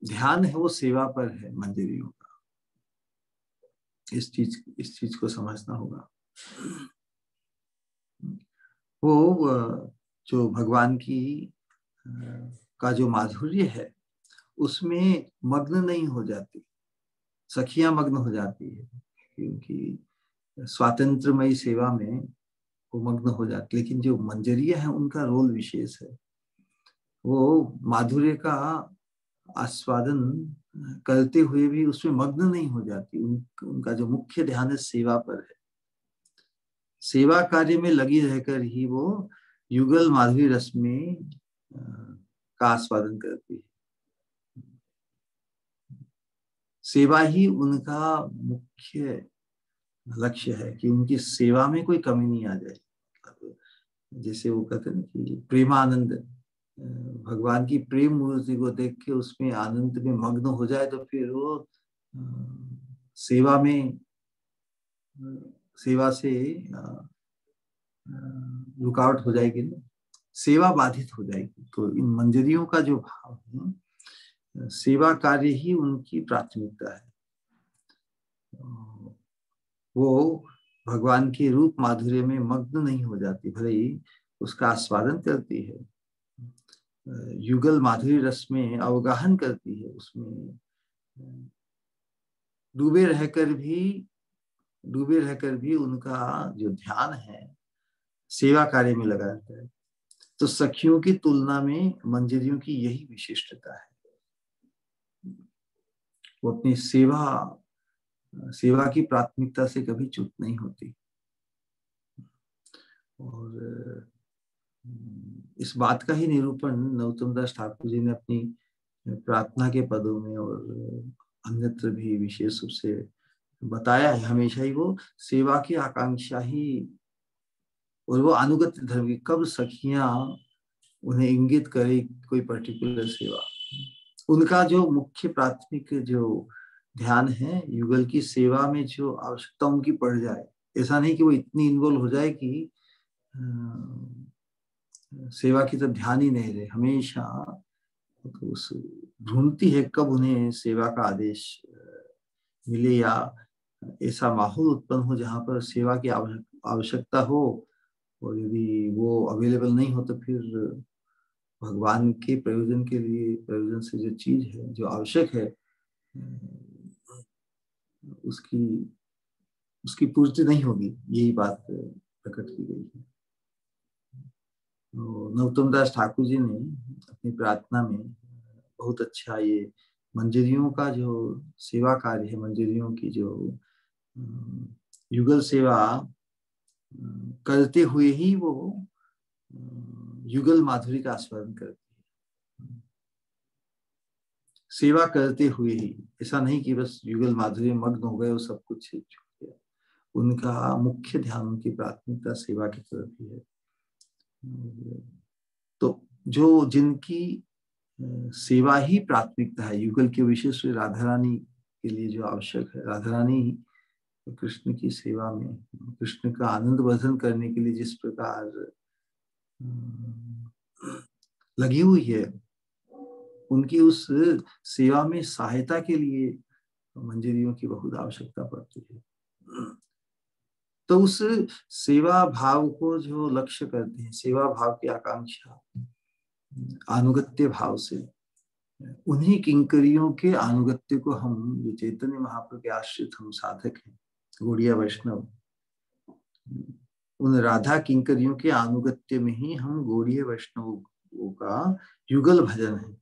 ध्यान है वो सेवा पर है मंजरियों का। इस चीज को समझना होगा। वो जो भगवान की का जो माधुर्य है उसमें मग्न नहीं हो जाती, सखियां मग्न हो जाती है, क्योंकि स्वातंत्रमयी सेवा में वो मग्न हो जाती। लेकिन जो मंजरिया है उनका रोल विशेष है, वो माधुर्य का आस्वादन करते हुए भी उसमें मग्न नहीं हो जाती। उनका जो मुख्य ध्यान है सेवा पर है, सेवा कार्य में लगी रहकर ही वो युगल माधुरी रस में का आस्वादन करती है। सेवा ही उनका मुख्य लक्ष्य है कि उनकी सेवा में कोई कमी नहीं आ जाए। जैसे वो कहते हैं कि प्रेमानंद, भगवान की प्रेम मूर्ति को देख के उसमें आनंद में मग्न हो जाए तो फिर वो सेवा में, सेवा से रुकावट हो जाएगी ना, सेवा बाधित हो जाएगी। तो इन मंजरियों का जो भाव है, सेवा कार्य ही उनकी प्राथमिकता है। वो भगवान के रूप माधुर्य में मग्न नहीं हो जाती, भले ही उसका आस्वादन करती है, युगल माधुरी रस में अवगाहन करती है, उसमें डूबे रहकर भी उनका जो ध्यान है सेवा कार्य में लगा रहता है। तो सखियों की तुलना में मंजरियों की यही विशिष्टता है, वो अपनी सेवा की प्राथमिकता से कभी च्युत नहीं होती। और इस बात का ही निरूपण नरोत्तम दास ठाकुर जी ने अपनी प्रार्थना के पदों में और अन्यत्र भी विशेष रूप से बताया है। हमेशा ही वो सेवा की आकांक्षा ही, और वो अनुगत धर्म की, कब सखियां उन्हें इंगित करे कोई पर्टिकुलर सेवा, उनका जो मुख्य प्राथमिक जो ध्यान है युगल की सेवा में जो आवश्यकता उनकी पड़ जाए। ऐसा नहीं कि वो इतनी इन्वॉल्व हो जाए कि सेवा की तरफ ध्यान ही नहीं रहे, हमेशा तो उस ढूंढती है कब उन्हें सेवा का आदेश मिले या ऐसा माहौल उत्पन्न हो जहां पर सेवा की आवश्यकता हो। और यदि वो अवेलेबल नहीं हो तो फिर भगवान के प्रयोजन के लिए, प्रयोजन से जो चीज है जो आवश्यक है उसकी पूर्ति नहीं होगी, यही बात प्रकट की गई है। नरोत्तम दास ठाकुर जी ने अपनी प्रार्थना में बहुत अच्छा ये मंजरियों का जो सेवा कार्य है, मंजरियों की जो युगल सेवा करते हुए ही वो युगल माधुरी का आस्वादन करती है। सेवा करते हुए ही, ऐसा नहीं कि बस युगल माधुरी में मग्न हो गए और सब कुछ छूट गया। उनका मुख्य ध्यान, उनकी प्राथमिकता सेवा की तरफ ही है। तो जो जिनकी सेवा ही प्राथमिकता है, युगल के विशेष राधा रानी के लिए जो आवश्यक है, राधा रानी कृष्ण की सेवा में, कृष्ण का आनंद वर्धन करने के लिए जिस प्रकार लगी हुई है, उनकी उस सेवा में सहायता के लिए मंजरियों की बहुत आवश्यकता पड़ती है। तो उस सेवा भाव को जो लक्ष्य करते हैं, सेवा भाव की आकांक्षा अनुगत्य भाव से, उन्हीं किंकरियों के अनुगत्य को हम, जो चैतन्य महाप्रभु के आश्रित हम साधक हैं, गौड़िया वैष्णव, उन राधा किंकरियों के अनुगत्य में ही हम गौड़ीय वैष्णवों का युगल भजन है।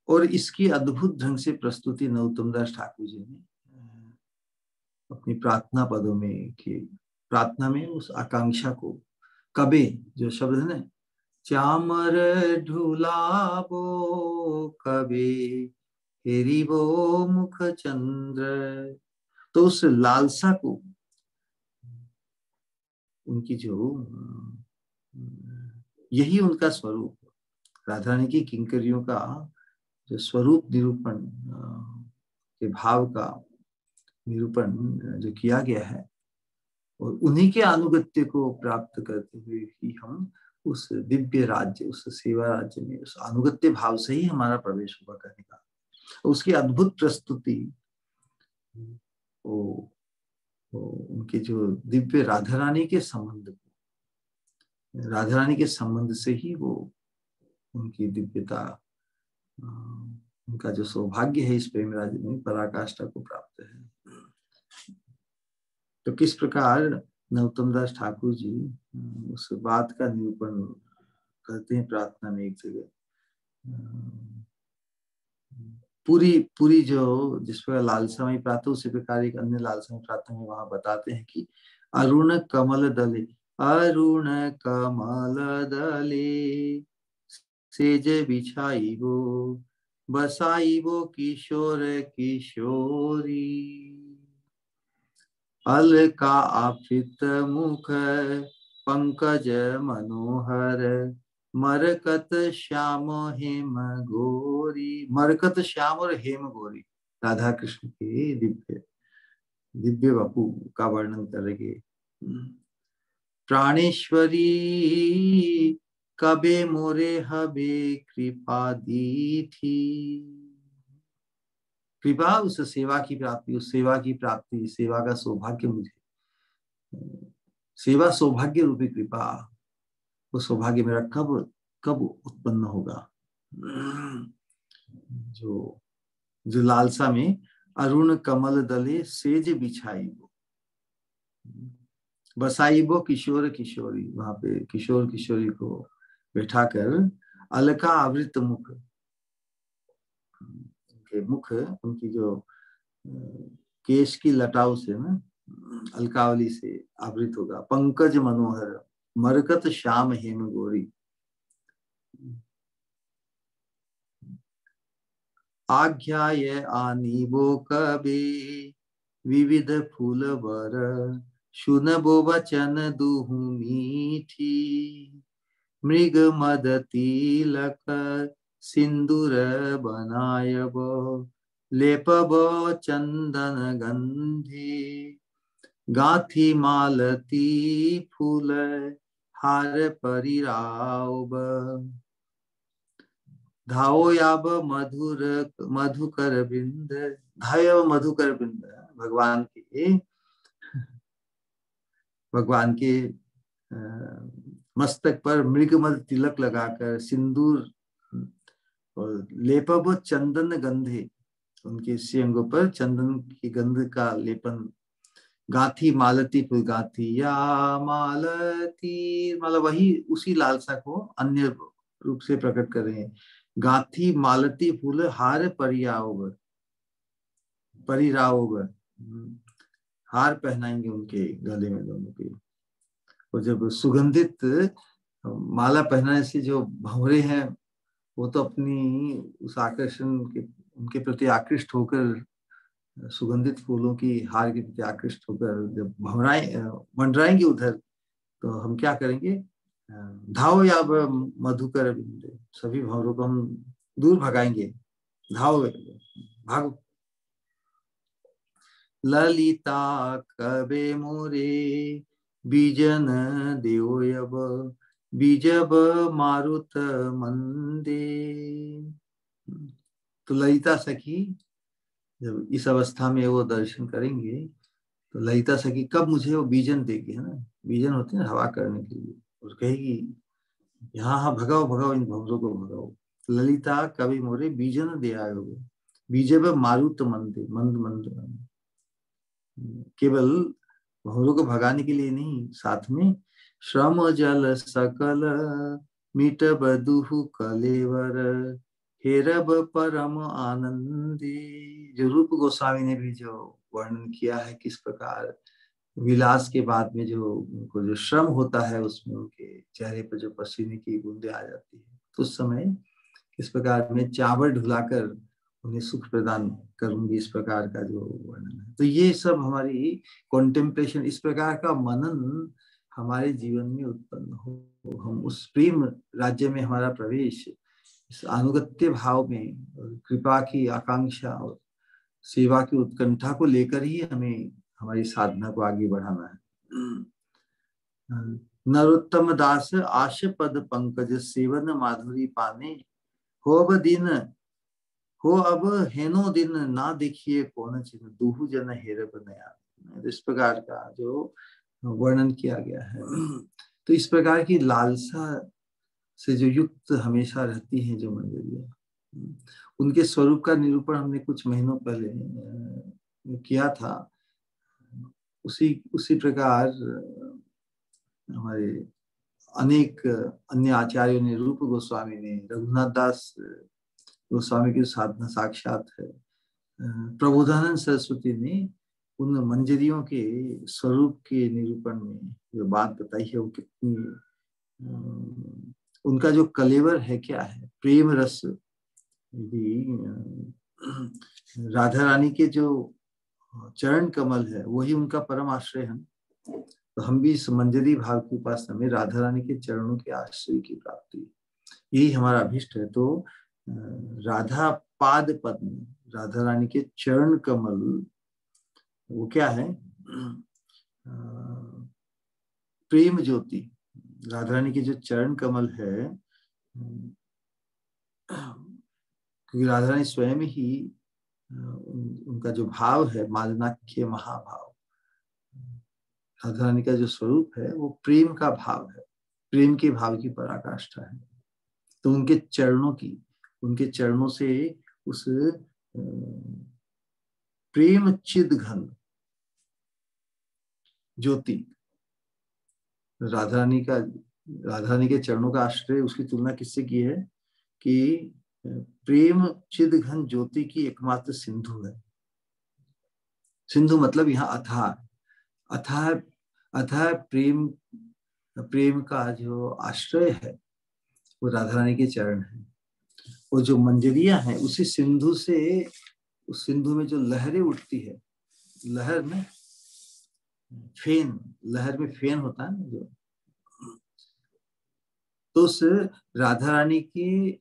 और इसकी अद्भुत ढंग से प्रस्तुति नरोत्तम दास ठाकुर जी ने अपनी प्रार्थना पदों में की। प्रार्थना में उस आकांक्षा को, कबे जो शब्द है ना, चामर ढुलाबो कबे हेरिबो मुख चंद्र, तो उस लालसा को, उनकी जो, यही उनका स्वरूप, राधा रानी की किंकरियों का जो स्वरूप निरूपण के भाव का निरूपण जो किया गया है, और उन्हीं के अनुगत्य को प्राप्त करते हुए ही हम उस दिव्य राज्य, उस सेवा राज्य में, उस अनुगत्य भाव से ही हमारा प्रवेश हुआ करने का। उसकी अद्भुत प्रस्तुति, वो उनके जो दिव्य राधा रानी के संबंध, राधा रानी के संबंध से ही वो उनकी दिव्यता, उनका जो सौभाग्य है इस प्रेम राज्य में पराकाष्ठा को प्राप्त है। तो किस प्रकार नरोत्तम दास ठाकुर जी उस बात का निरूपण करते हैं प्रार्थना में। एक जगह पूरी जो जिस प्रकार लालसामय प्रार्थना, उसी प्रकार एक अन्य लालसामय प्रार्थना में वहां बताते हैं कि अरुण कमल दले, अरुण कमल दले सेज बिछाइबो बसाइबो किशोर किशोरी, अलका आफृत मुख पंकज मनोहर, मरकत श्याम हेम गोरी। मरकत श्याम और हेम गोरी, राधा कृष्ण के दिव्य दिव्य वपु का वर्णन करेंगे। प्राणेश्वरी कबे मोरे हबे कृपा दी थी, कृपा उस सेवा की प्राप्ति, उस सेवा की प्राप्ति, सेवा का सौभाग्य, मुझे सेवा सौभाग्य रूपी कृपा, वो सौभाग्य मेरा कब कब उत्पन्न होगा। जो जो लालसा में अरुण कमल दले सेज बिछाइबो बसाइबो किशोर किशोरी, वहां पे किशोर किशोरी को बैठाकर अलका आवृत मुख, उनके मुख, उनकी जो केश की लटाओं से ना अलकावली से आवृत होगा। पंकज मनोहर, मरकत श्याम हेम गोरी, आज्ञाय आनीबो कबे विविध फूल वर, सुनबो वचन दुहु मीठी, मृग मद तिलक सिंदूर बनायब, लेपब चंदन गंधे, गाथी मालती फूल हार परिराव, धाओ याब मधुर मधुकर बिंद, धायो मधुकर बिंद, भगवान के मस्तक पर मृगमद तिलक लगाकर, सिंदूर और लेपब चंदन गंधे, उनके सिंगों पर चंदन की गंध का लेपन, गाथी मालती फूल, गाथी या मालती, मतलब वही उसी लालसा को अन्य रूप से प्रकट कर रहे हैं गांथी मालती फूल हार परियाओग, परिराओग, हार पहनाएंगे उनके गले में दोनों के। और जब सुगंधित माला पहनाने से जो भंवरे हैं वो तो अपनी उस आकर्षण के उनके प्रति आकृष्ट होकर, सुगंधित फूलों की हार के प्रति आकृष्ट होकर जब भंवराए मंडराएंगे उधर, तो हम क्या करेंगे, धाओ या मधुकर बिंदे, सभी भंवरों को हम दूर भगाएंगे, धाओ भागो। ललिता कबे मोरे बीजन देवयब, बीजब मारुत मंदे। तो ललिता सखी जब इस अवस्था में वो दर्शन करेंगे, तो ललिता सखी कब मुझे वो बीजन देगी, है ना, बीजन होते हैं हवा करने के लिए, और कहेगी यहाँ हाँ भगाओ भगाओ इन भंवरों को भगाओ। ललिता कवि मोरे बीजन दे आयो, बीजब मारुत मंदे, मंद मंद, केवल भंवरों को भगाने के लिए नहीं, साथ में श्रम जल सकल मिटब दुहु कलेवर, हेरब परम आनंदी। जो रूप गोस्वामी ने भी जो वर्णन किया है किस प्रकार विलास के बाद में जो उनको जो श्रम होता है, उसमें उनके चेहरे पर जो पसीने की बूंदें आ जाती है, तो उस समय किस प्रकार में चावल ढुलाकर उन्हें सुख प्रदान करूंगी, इस प्रकार का जो वर्णन है। तो ये सब हमारी कॉन्टेम्पलेशन, इस प्रकार का मनन हमारे जीवन में उत्पन्न हो, हम उस प्रेम राज्य में हमारा प्रवेश, इस अनुगत्य भाव में, कृपा की आकांक्षा और सेवा की उत्कंठा को लेकर ही हमें हमारी साधना को आगे बढ़ाना है। नरोत्तम दास आश पद पंकज सेवन माधुरी पाने, हो अब दिन हो अब हेनो दिन ना देखिए कौन चिन्ह, दूहु जन हेरब नया। इस प्रकार का जो वर्णन किया गया है, तो इस प्रकार की लालसा से जो युक्त हमेशा रहती हैं जो मंजरियां, उनके स्वरूप का निरूपण हमने कुछ महीनों पहले किया था। उसी उसी प्रकार हमारे अनेक अन्य आचार्यों ने, रूप गोस्वामी ने, रघुनाथ दास गोस्वामी की साधना साक्षात है, प्रबोधानंद सरस्वती ने उन मंजरियों के स्वरूप के निरूपण में जो बात बताई है वो कितनी, उनका जो कलेवर है क्या है, प्रेम रस। यदि राधा रानी के जो चरण कमल है वही उनका परम आश्रय है, तो हम भी इस मंजरी भाव की उपासना में राधा रानी के चरणों के आश्रय की प्राप्ति, यही हमारा अभिष्ट है। तो राधा पाद पद्म, राधा रानी के चरण कमल, वो क्या है, प्रेम ज्योति। राधा रानी के जो चरण कमल है, क्योंकि राधा रानी स्वयं ही उनका जो भाव है मादनाख्य महाभाव, राधा रानी का जो स्वरूप है वो प्रेम का भाव है, प्रेम के भाव की पराकाष्ठा है। तो उनके चरणों से उस प्रेम चिद घन ज्योति, राधा रानी के चरणों का आश्रय, उसकी तुलना किससे की है कि प्रेम चिद घन ज्योति की एकमात्र सिंधु है। सिंधु मतलब यहाँ अथाह, अथाह अथाह प्रेम का जो आश्रय है वो राधा रानी के चरण है। वो जो मंजरियां हैं उसी सिंधु से, उस सिंधु में जो लहरें उठती है, लहर में फेन, लहर में फेन होता है ना जो, तो उस राधा रानी के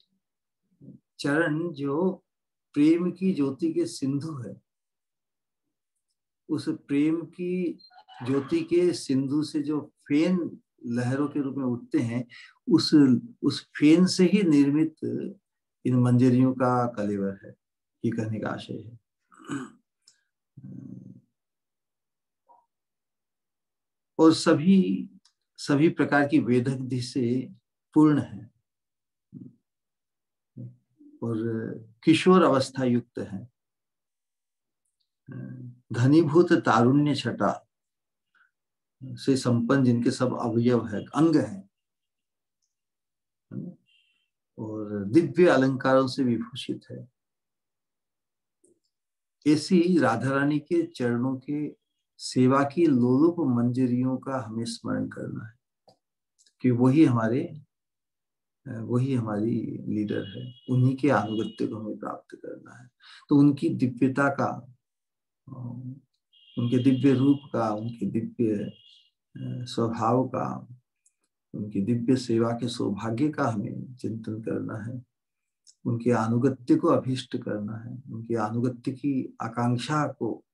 चरण जो प्रेम की ज्योति के सिंधु है, उस प्रेम की ज्योति के सिंधु से जो फेन लहरों के रूप में उठते हैं, उस फेन से ही निर्मित इन मंजरियों का कलेवर है, ये कहने का आशय है। और सभी प्रकार की वेदग्धि से पूर्ण है और किशोर अवस्था युक्त है, घनीभूत तारुण्य छटा से संपन्न, जिनके सब अवयव है, अंग है। और दिव्य अलंकारों से विभूषित है। ऐसी राधा रानी के चरणों के सेवा की लोलुप मंजरियों का हमें स्मरण करना है कि वही हमारी लीडर है, उन्हीं के अनुगत्य को हमें प्राप्त करना है। तो उनकी दिव्यता का, उनके दिव्य रूप का, उनके दिव्य स्वभाव का, उनकी दिव्य सेवा के सौभाग्य का हमें चिंतन करना है, उनके अनुगत्य को अभीष्ट करना है, उनके अनुगत्य की आकांक्षा को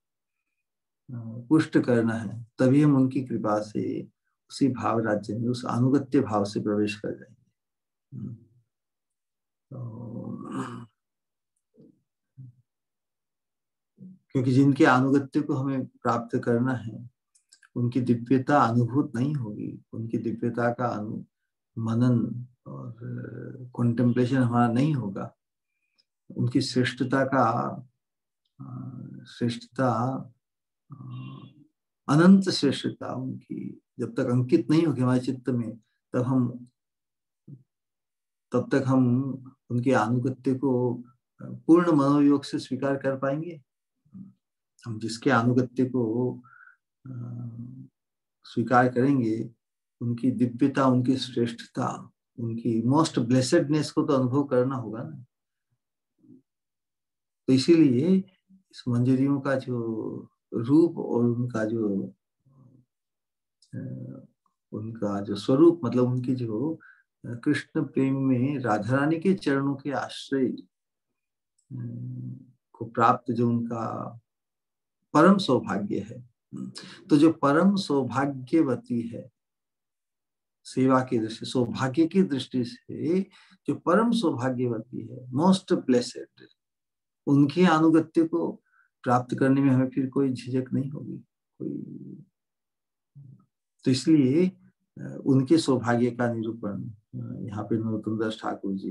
पुष्ट करना है। तभी हम उनकी कृपा से उसी भाव राज्य में, उस अनुगत्य भाव से प्रवेश कर जाएंगे। क्योंकि जिनके अनुगत्य को हमें प्राप्त करना है, उनकी दिव्यता अनुभूत नहीं होगी, उनकी दिव्यता का मनन और कॉन्टेम्पलेशन हमारा नहीं होगा, उनकी श्रेष्ठता अनंत श्रेष्ठता उनकी जब तक अंकित नहीं होगी हमारे चित्त में, तब तक हम उनके अनुगत्य को पूर्ण मनोयोग से स्वीकार कर पाएंगे। हम जिसके अनुगत्य को स्वीकार करेंगे, उनकी दिव्यता, उनकी श्रेष्ठता, उनकी मोस्ट ब्लेसेडनेस को तो अनुभव करना होगा ना। तो इसीलिए इस मंजरियों का जो रूप और उनका जो स्वरूप, मतलब उनकी जो कृष्ण प्रेम में राधा रानी के चरणों के आश्रय को प्राप्त जो उनका परम सौभाग्य है, तो जो परम सौभाग्यवती है सेवा की दृष्टि, सौभाग्य की दृष्टि से जो परम सौभाग्यवती है, मोस्ट ब्लेसेड, उनके अनुगत्य को प्राप्त करने में हमें फिर कोई झिझक नहीं होगी, तो इसलिए उनके सौभाग्य का निरूपण यहाँ पे नरोत्तम दास ठाकुर जी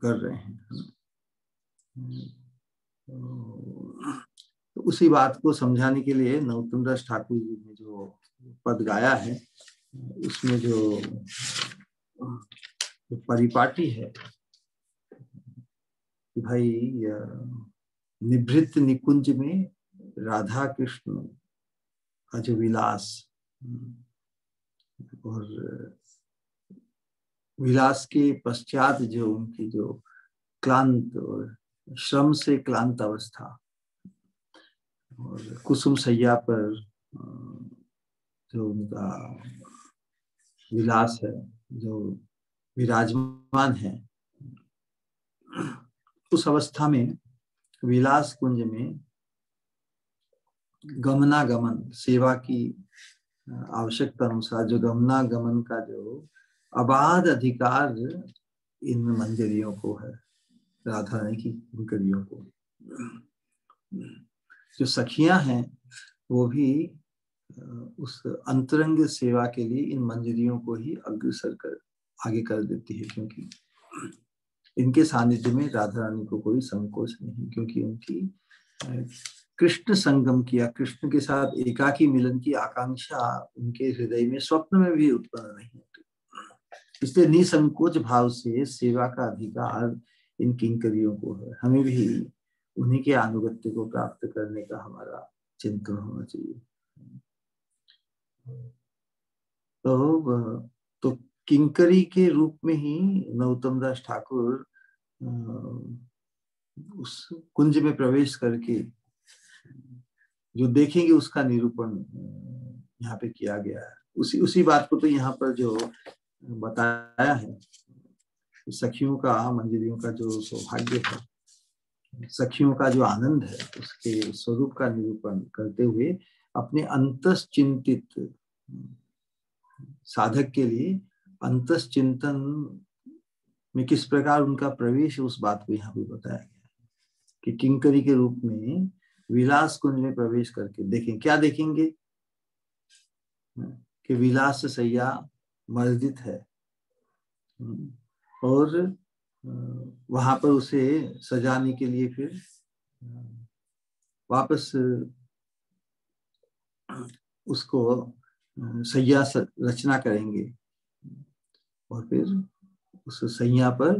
कर रहे हैं। तो उसी बात को समझाने के लिए नरोत्तम दास ठाकुर जी ने जो पद गाया है, उसमें जो परिपाटी है कि भाई निभृत निकुंज में राधा कृष्ण का जो विलास, और विलास के पश्चात जो उनकी जो क्लांत और श्रम से क्लांत अवस्था, और कुसुम सैया पर जो उनका विलास है, जो विराजमान है, उस अवस्था में विलास कुंज में गमनागमन, सेवा की आवश्यकता अनुसार जो गमनागमन का जो अबाध अधिकार इन मंजरियों को है, राधा रानी की कुंकरियों को। जो सखियां हैं वो भी उस अंतरंग सेवा के लिए इन मंजरियों को ही अग्रसर कर आगे कर देती है, क्योंकि इनके सानिध्य में राधा रानी को कोई संकोच नहीं, क्योंकि उनकी कृष्ण संगम किया, कृष्ण के साथ एकाकी मिलन की आकांक्षा उनके हृदय में स्वप्न में भी उत्पन्न नहीं होती। इसलिए निसंकोच भाव से सेवा का अधिकार इन किंकरियों को है। हमें भी उन्हीं के अनुगत्य को प्राप्त करने का हमारा चिंतन होना चाहिए। तो किंकरी के रूप में ही नरोत्तम दास ठाकुर उस कुंज में प्रवेश करके जो देखेंगे उसका निरूपण यहाँ पे किया गया है। उसी बात को तो यहाँ पर जो बताया है, सखियों का, मंजरियों का जो सौभाग्य है, सखियों का जो आनंद है, उसके स्वरूप का निरूपण करते हुए अपने अंतश्चिंतित साधक के लिए अंतश्चिंतन में किस प्रकार उनका प्रवेश, उस बात को यहाँ पे बताया गया है कि किंकरी के रूप में विलास कुंज में प्रवेश करके देखें, क्या देखेंगे कि विलास सैया मर्जित है और वहां पर उसे सजाने के लिए फिर वापस उसको सैया रचना करेंगे और फिर उस सैया पर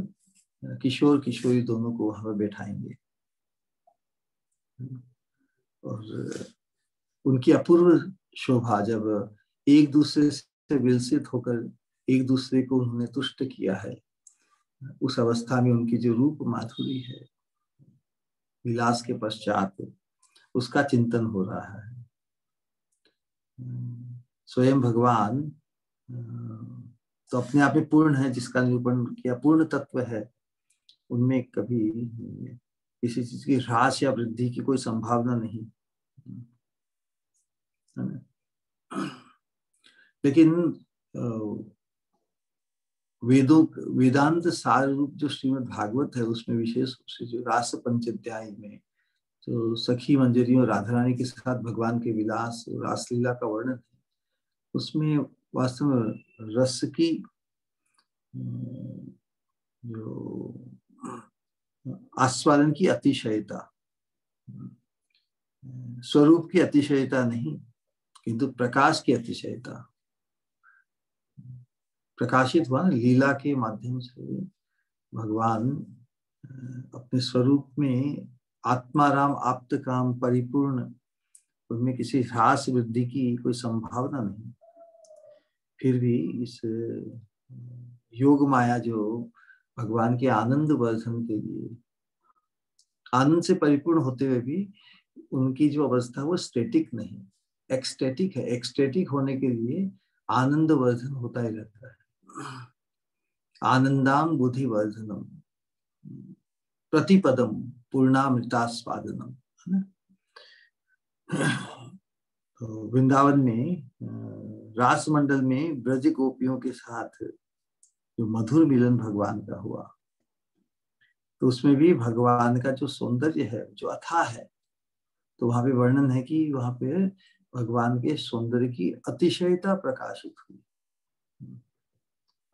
किशोर किशोरी दोनों को वहां पर बैठाएंगे और उनकी अपूर्व शोभा, जब एक दूसरे से विलसित होकर एक दूसरे को उन्होंने तुष्ट किया है, उस अवस्था में उनकी जो रूप माधुरी है विलास के पश्चात, उसका चिंतन हो रहा है। स्वयं भगवान तो अपने आप में पूर्ण है, जिसका निरूपण किया, पूर्ण तत्व है, उनमें कभी किसी चीज की ह्रास या वृद्धि की कोई संभावना नहीं है ना। लेकिन वेदांत सार रूप जो श्रीमद् भागवत है, उसमें विशेष रूप से जो रास पंचाध्याय में जो सखी मंजरी और राधा रानी के साथ भगवान के विलास और रासलीला का वर्णन है, उसमें वास्तव में रस की जो आस्वादन की अतिशयता, स्वरूप की अतिशयता नहीं, किंतु प्रकाश की अतिशयता, प्रकाशित हुआ लीला के माध्यम से भगवान अपने स्वरूप में आत्माराम आप्त काम परिपूर्ण, उनमें किसी ह्रास वृद्धि की कोई संभावना नहीं। फिर भी इस योग माया जो भगवान के आनंद वर्धन के लिए, आनंद से परिपूर्ण होते हुए भी उनकी जो अवस्था वो स्टैटिक नहीं, एक्सटैटिक है। एक्सटैटिक होने के लिए आनंद वर्धन होता ही रहता है। आनंदाम बुद्धि वर्धनम प्रतिपदम पूर्णामृतास्वादनम, है ना। तो वृंदावन में रास मंडल में ब्रज गोपियों के साथ जो मधुर मिलन भगवान का हुआ, तो उसमें भी भगवान का जो सौंदर्य है जो अथाह है, तो वहां पे वर्णन है कि वहां पे भगवान के सौंदर्य की अतिशयता प्रकाशित हुई,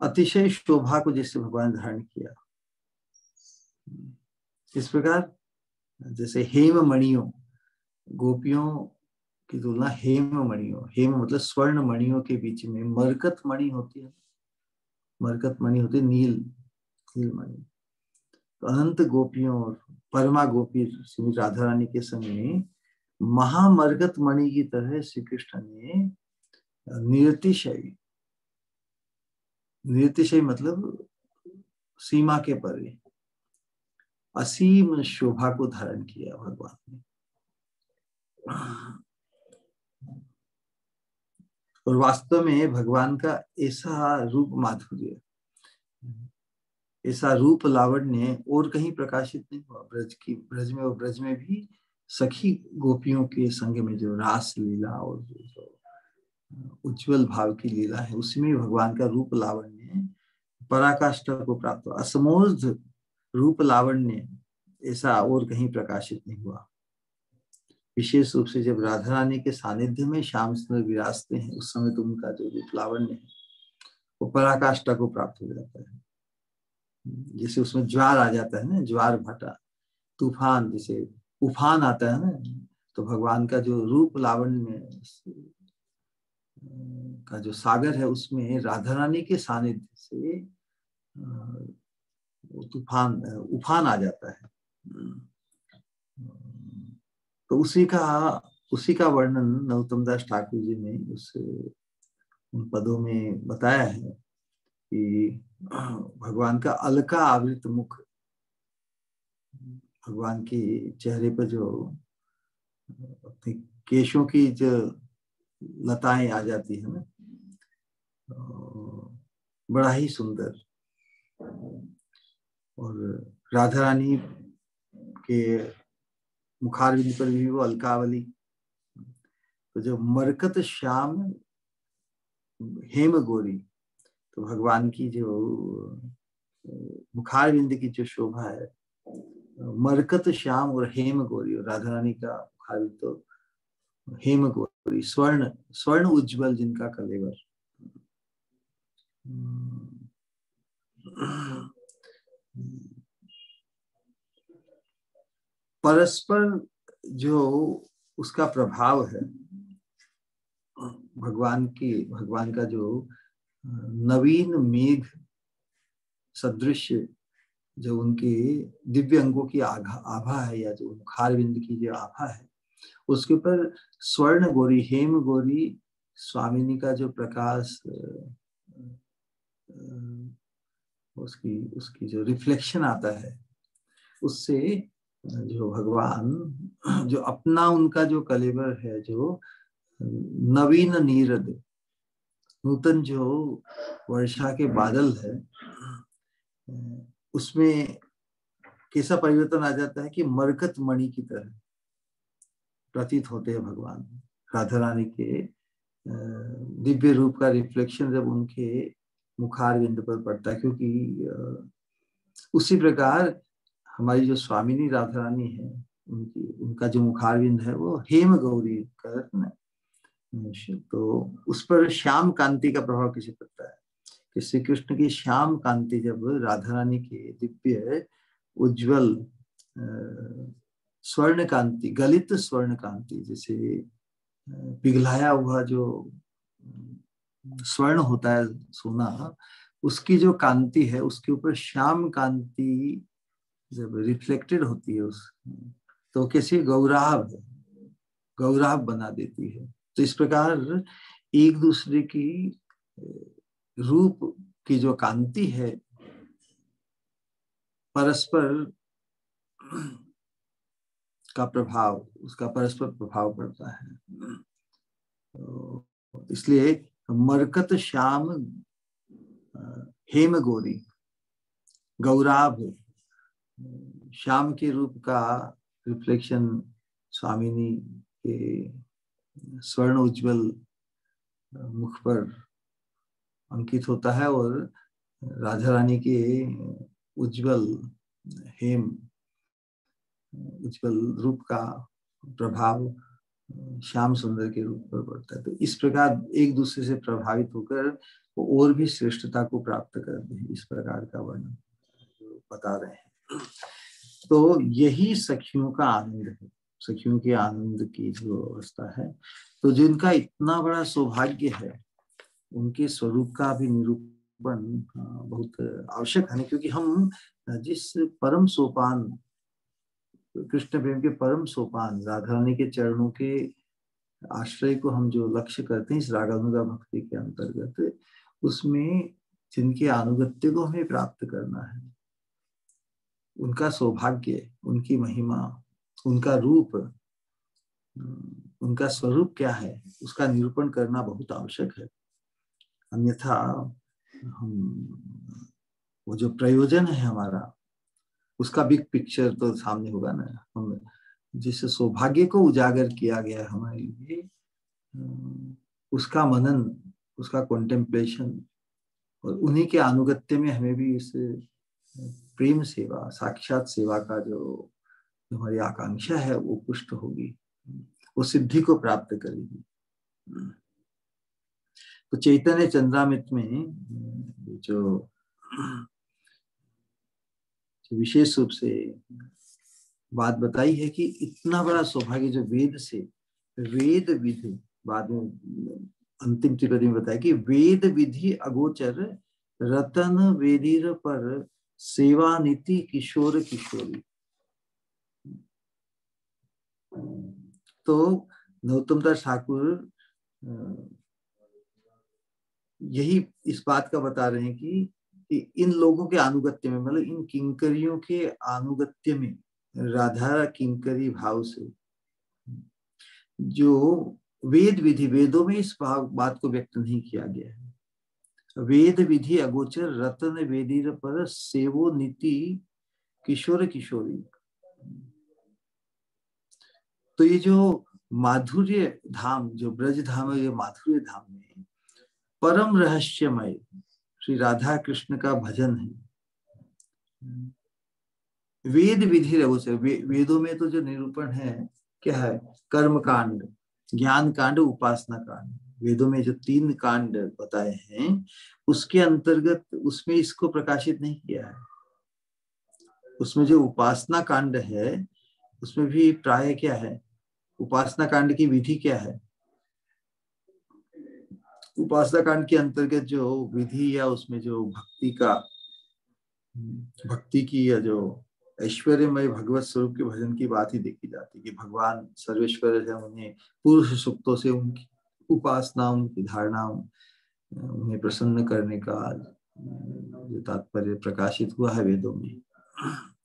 अतिशय शोभा को जैसे भगवान धारण किया। इस प्रकार जैसे हेम मणियों, गोपियों की तुलना हेम मणियों, हेम मतलब स्वर्ण मणियों के बीच में मरकत मणि होती है, मरकत मणि होती है नील, नील मणि। तो अनंत गोपियों और परमा गोपी श्री राधा रानी के समय महामरगत मणि की तरह श्री कृष्ण ने निरतिशय, निरतिशय मतलब सीमा के परे असीम शोभा को धारण किया भगवान ने। और वास्तव में भगवान का ऐसा रूप माधुर्य, ऐसा रूप लावण्य और कहीं प्रकाशित नहीं हुआ। ब्रज की, ब्रज में और ब्रज में भी सखी गोपियों के संग में जो रास लीला और जो उज्जवल भाव की लीला है, उसमें भगवान का रूप लावण्य पराकाष्ठा को प्राप्त हुआ। असमोध रूप लावण्य ऐसा और कहीं प्रकाशित नहीं हुआ। विशेष रूप से जब राधा रानी के सानिध्य में श्याम सुंदर विराजते हैं, उस समय तो उनका जो रूप लावण्य है वो पराकाष्ठा को प्राप्त हो जाता है। जैसे उसमें ज्वार आ जाता है ना, ज्वार भाटा, तूफान, जैसे उफान आता है ना, तो भगवान का जो रूप लावण्य का जो सागर है, उसमें राधा रानी के सानिध्य से तूफान, उफान आ जाता है। तो उसी का वर्णन नरोत्तम दास ठाकुर जी ने उन पदों में बताया है कि भगवान का अलका आवृत मुख, भगवान के चेहरे पर जो अपने केशों की जो लताएं आ जाती है ना, बड़ा ही सुंदर। और राधा रानी के मुखारविंद पर भी वो अलकावली, तो जो मरकत श्याम हेम गोरी, तो भगवान की जो मुखारविंद की जो शोभा है, मरकत श्याम और हेम गोरी, और राधा रानी का मुखारविंद तो हेम गोरी, स्वर्ण, स्वर्ण उज्जवल जिनका कलेवर। परस्पर जो उसका प्रभाव है, भगवान का जो नवीन मेघ सदृश जो उनके दिव्य अंगों की आभा है, या जो मुखारविंद की जो आभा है, उसके ऊपर स्वर्ण गौरी, हेम गौरी स्वामिनी का जो प्रकाश, उसकी उसकी जो रिफ्लेक्शन आता है, उससे जो भगवान जो अपना उनका जो कलेवर है, जो नवीन नीरद, नूतन जो वर्षा के बादल है, उसमें कैसा परिवर्तन आ जाता है कि मरकत मणि की तरह प्रतीत होते हैं भगवान। राधा रानी के दिव्य रूप का रिफ्लेक्शन जब उनके मुखारविंद पर पड़ता है, क्योंकि उसी प्रकार हमारी जो स्वामिनी राधा रानी है, उनका जो मुखारविंद है वो हेम गौरी का, तो उस पर श्याम कांति का प्रभाव किसे पड़ता है कि श्री कृष्ण की श्याम कांति जब राधा रानी के दिव्य उज्जवल स्वर्ण कांति, गलित स्वर्ण कांति, जैसे पिघलाया हुआ जो स्वर्ण होता है सोना, उसकी जो कांति है, उसके ऊपर श्याम कांति जब रिफ्लेक्टेड होती है उस, तो कैसे गौराभ बना देती है। तो इस प्रकार एक दूसरे की रूप की जो कांति है, परस्पर का प्रभाव, उसका परस्पर प्रभाव पड़ता है। तो इसलिए मरकत श्याम हेम गौरी, गौराभ श्याम के रूप का रिफ्लेक्शन स्वामिनी के स्वर्ण उज्जवल मुख पर अंकित होता है, और राधा रानी के उज्जवल हेम उज्जवल रूप का प्रभाव श्याम सुंदर के रूप पर पड़ता है। तो इस प्रकार एक दूसरे से प्रभावित होकर वो और भी श्रेष्ठता को प्राप्त करते हैं। इस प्रकार का वर्णन बता रहे हैं। तो यही सखियों का आनंद है, सखियों के आनंद की जो अवस्था है। तो जिनका इतना बड़ा सौभाग्य है, उनके स्वरूप का भी निरूपण बहुत आवश्यक है, क्योंकि हम जिस परम सोपान, कृष्ण प्रेम के परम सोपान राधा रानी के चरणों के आश्रय को हम जो लक्ष्य करते हैं इस रागानुगा भक्ति के अंतर्गत, उसमें जिनके अनुगत्य को हमें प्राप्त करना है, उनका सौभाग्य, उनकी महिमा, उनका रूप, उनका स्वरूप क्या है, उसका निरूपण करना बहुत आवश्यक है। अन्यथा हम वो जो प्रयोजन है हमारा, उसका बिग पिक्चर तो सामने होगा ना। हम जिस सौभाग्य को उजागर किया गया हमारे लिए, उसका मनन, उसका कॉन्टेम्पलेशन, और उन्हीं के अनुगत्य में हमें भी इस प्रेम सेवा, साक्षात सेवा का जो हमारी आकांक्षा है वो पुष्ट होगी, वो सिद्धि को प्राप्त करेगी। तो चैतन्य चंद्रामृत में जो विशेष रूप से बात बताई है कि इतना बड़ा सौभाग्य जो वेद से, वेद विधि, बाद में अंतिम त्रिपदी में बताया कि वेद विधि अगोचर रतन वेदीर पर सेवा नीति किशोर किशोरी। तो नरोत्तम दास ठाकुर यही इस बात का बता रहे हैं कि इन लोगों के अनुगत्य में, मतलब इन किंकरियों के अनुगत्य में, राधा किंकरी भाव से जो वेद विधि, वेदों में इस बात को व्यक्त नहीं किया गया है, वेद विधि अगोचर रतन वेदीर पर सेवो नीति किशोर किशोरी। तो ये जो माधुर्य धाम, जो ब्रज धाम है, ये माधुर्य धाम में परम रहस्यमय श्री राधा कृष्ण का भजन है। वेद विधि रघुचर, वेदों में तो जो निरूपण है क्या है, कर्म कांड, ज्ञान कांड, उपासना कांड, वेदों में जो 3 कांड बताए हैं उसके अंतर्गत उसमें इसको प्रकाशित नहीं किया है। उसमें जो उपासना कांड है उसमें भी प्राय क्या है, उपासना कांड की विधि क्या है, उपासना कांड के अंतर्गत जो विधि या उसमें जो भक्ति का भक्ति की या जो ऐश्वर्यमय भगवत स्वरूप के भजन की बात ही देखी जाती है कि भगवान सर्वेश्वर है, उन्हें पूर्व सुक्तों से उनकी उपासना, उनकी धारणा, उन्हें प्रसन्न करने का जो तात्पर्य प्रकाशित हुआ है वेदों में,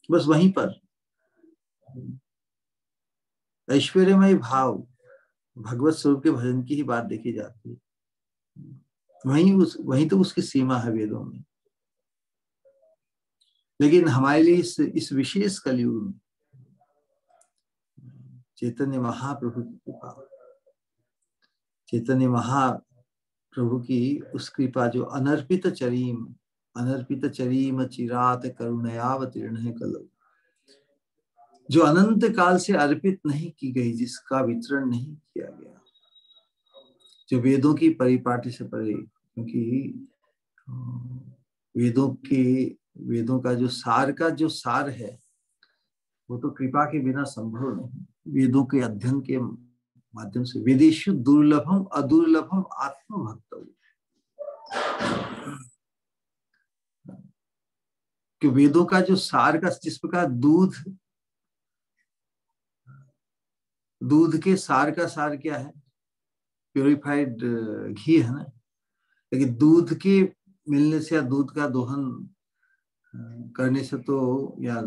बस वहीं पर ऐश्वर्यमय भाव भगवत स्वरूप के भजन की ही बात देखी जाती है। वहीं तो उसकी सीमा है वेदों में। लेकिन हमारे लिए इस विशेष कलयुग में चैतन्य महाप्रभु की कृपा, चैतन्य महाप्रभु की उस कृपा जो अनर्पित चरीम चिरात करुणयावतीर्ण है कलौ, जो अनंत काल से अर्पित नहीं की गई, जिसका वितरण नहीं किया गया, जो वेदों की परिपाटी से परे, क्योंकि वेदों का जो सार है वो तो कृपा के बिना संभव नहीं। वेदों के अध्ययन के माध्यम से वेदेषु दुर्लभम अदुर्लभम आत्मभक्त, कि वेदों का जो सार का, जिस प्रकार दूध के सार का सार क्या है, प्योरिफाइड घी है ना। लेकिन दूध के मिलने से या दूध का दोहन करने से तो, या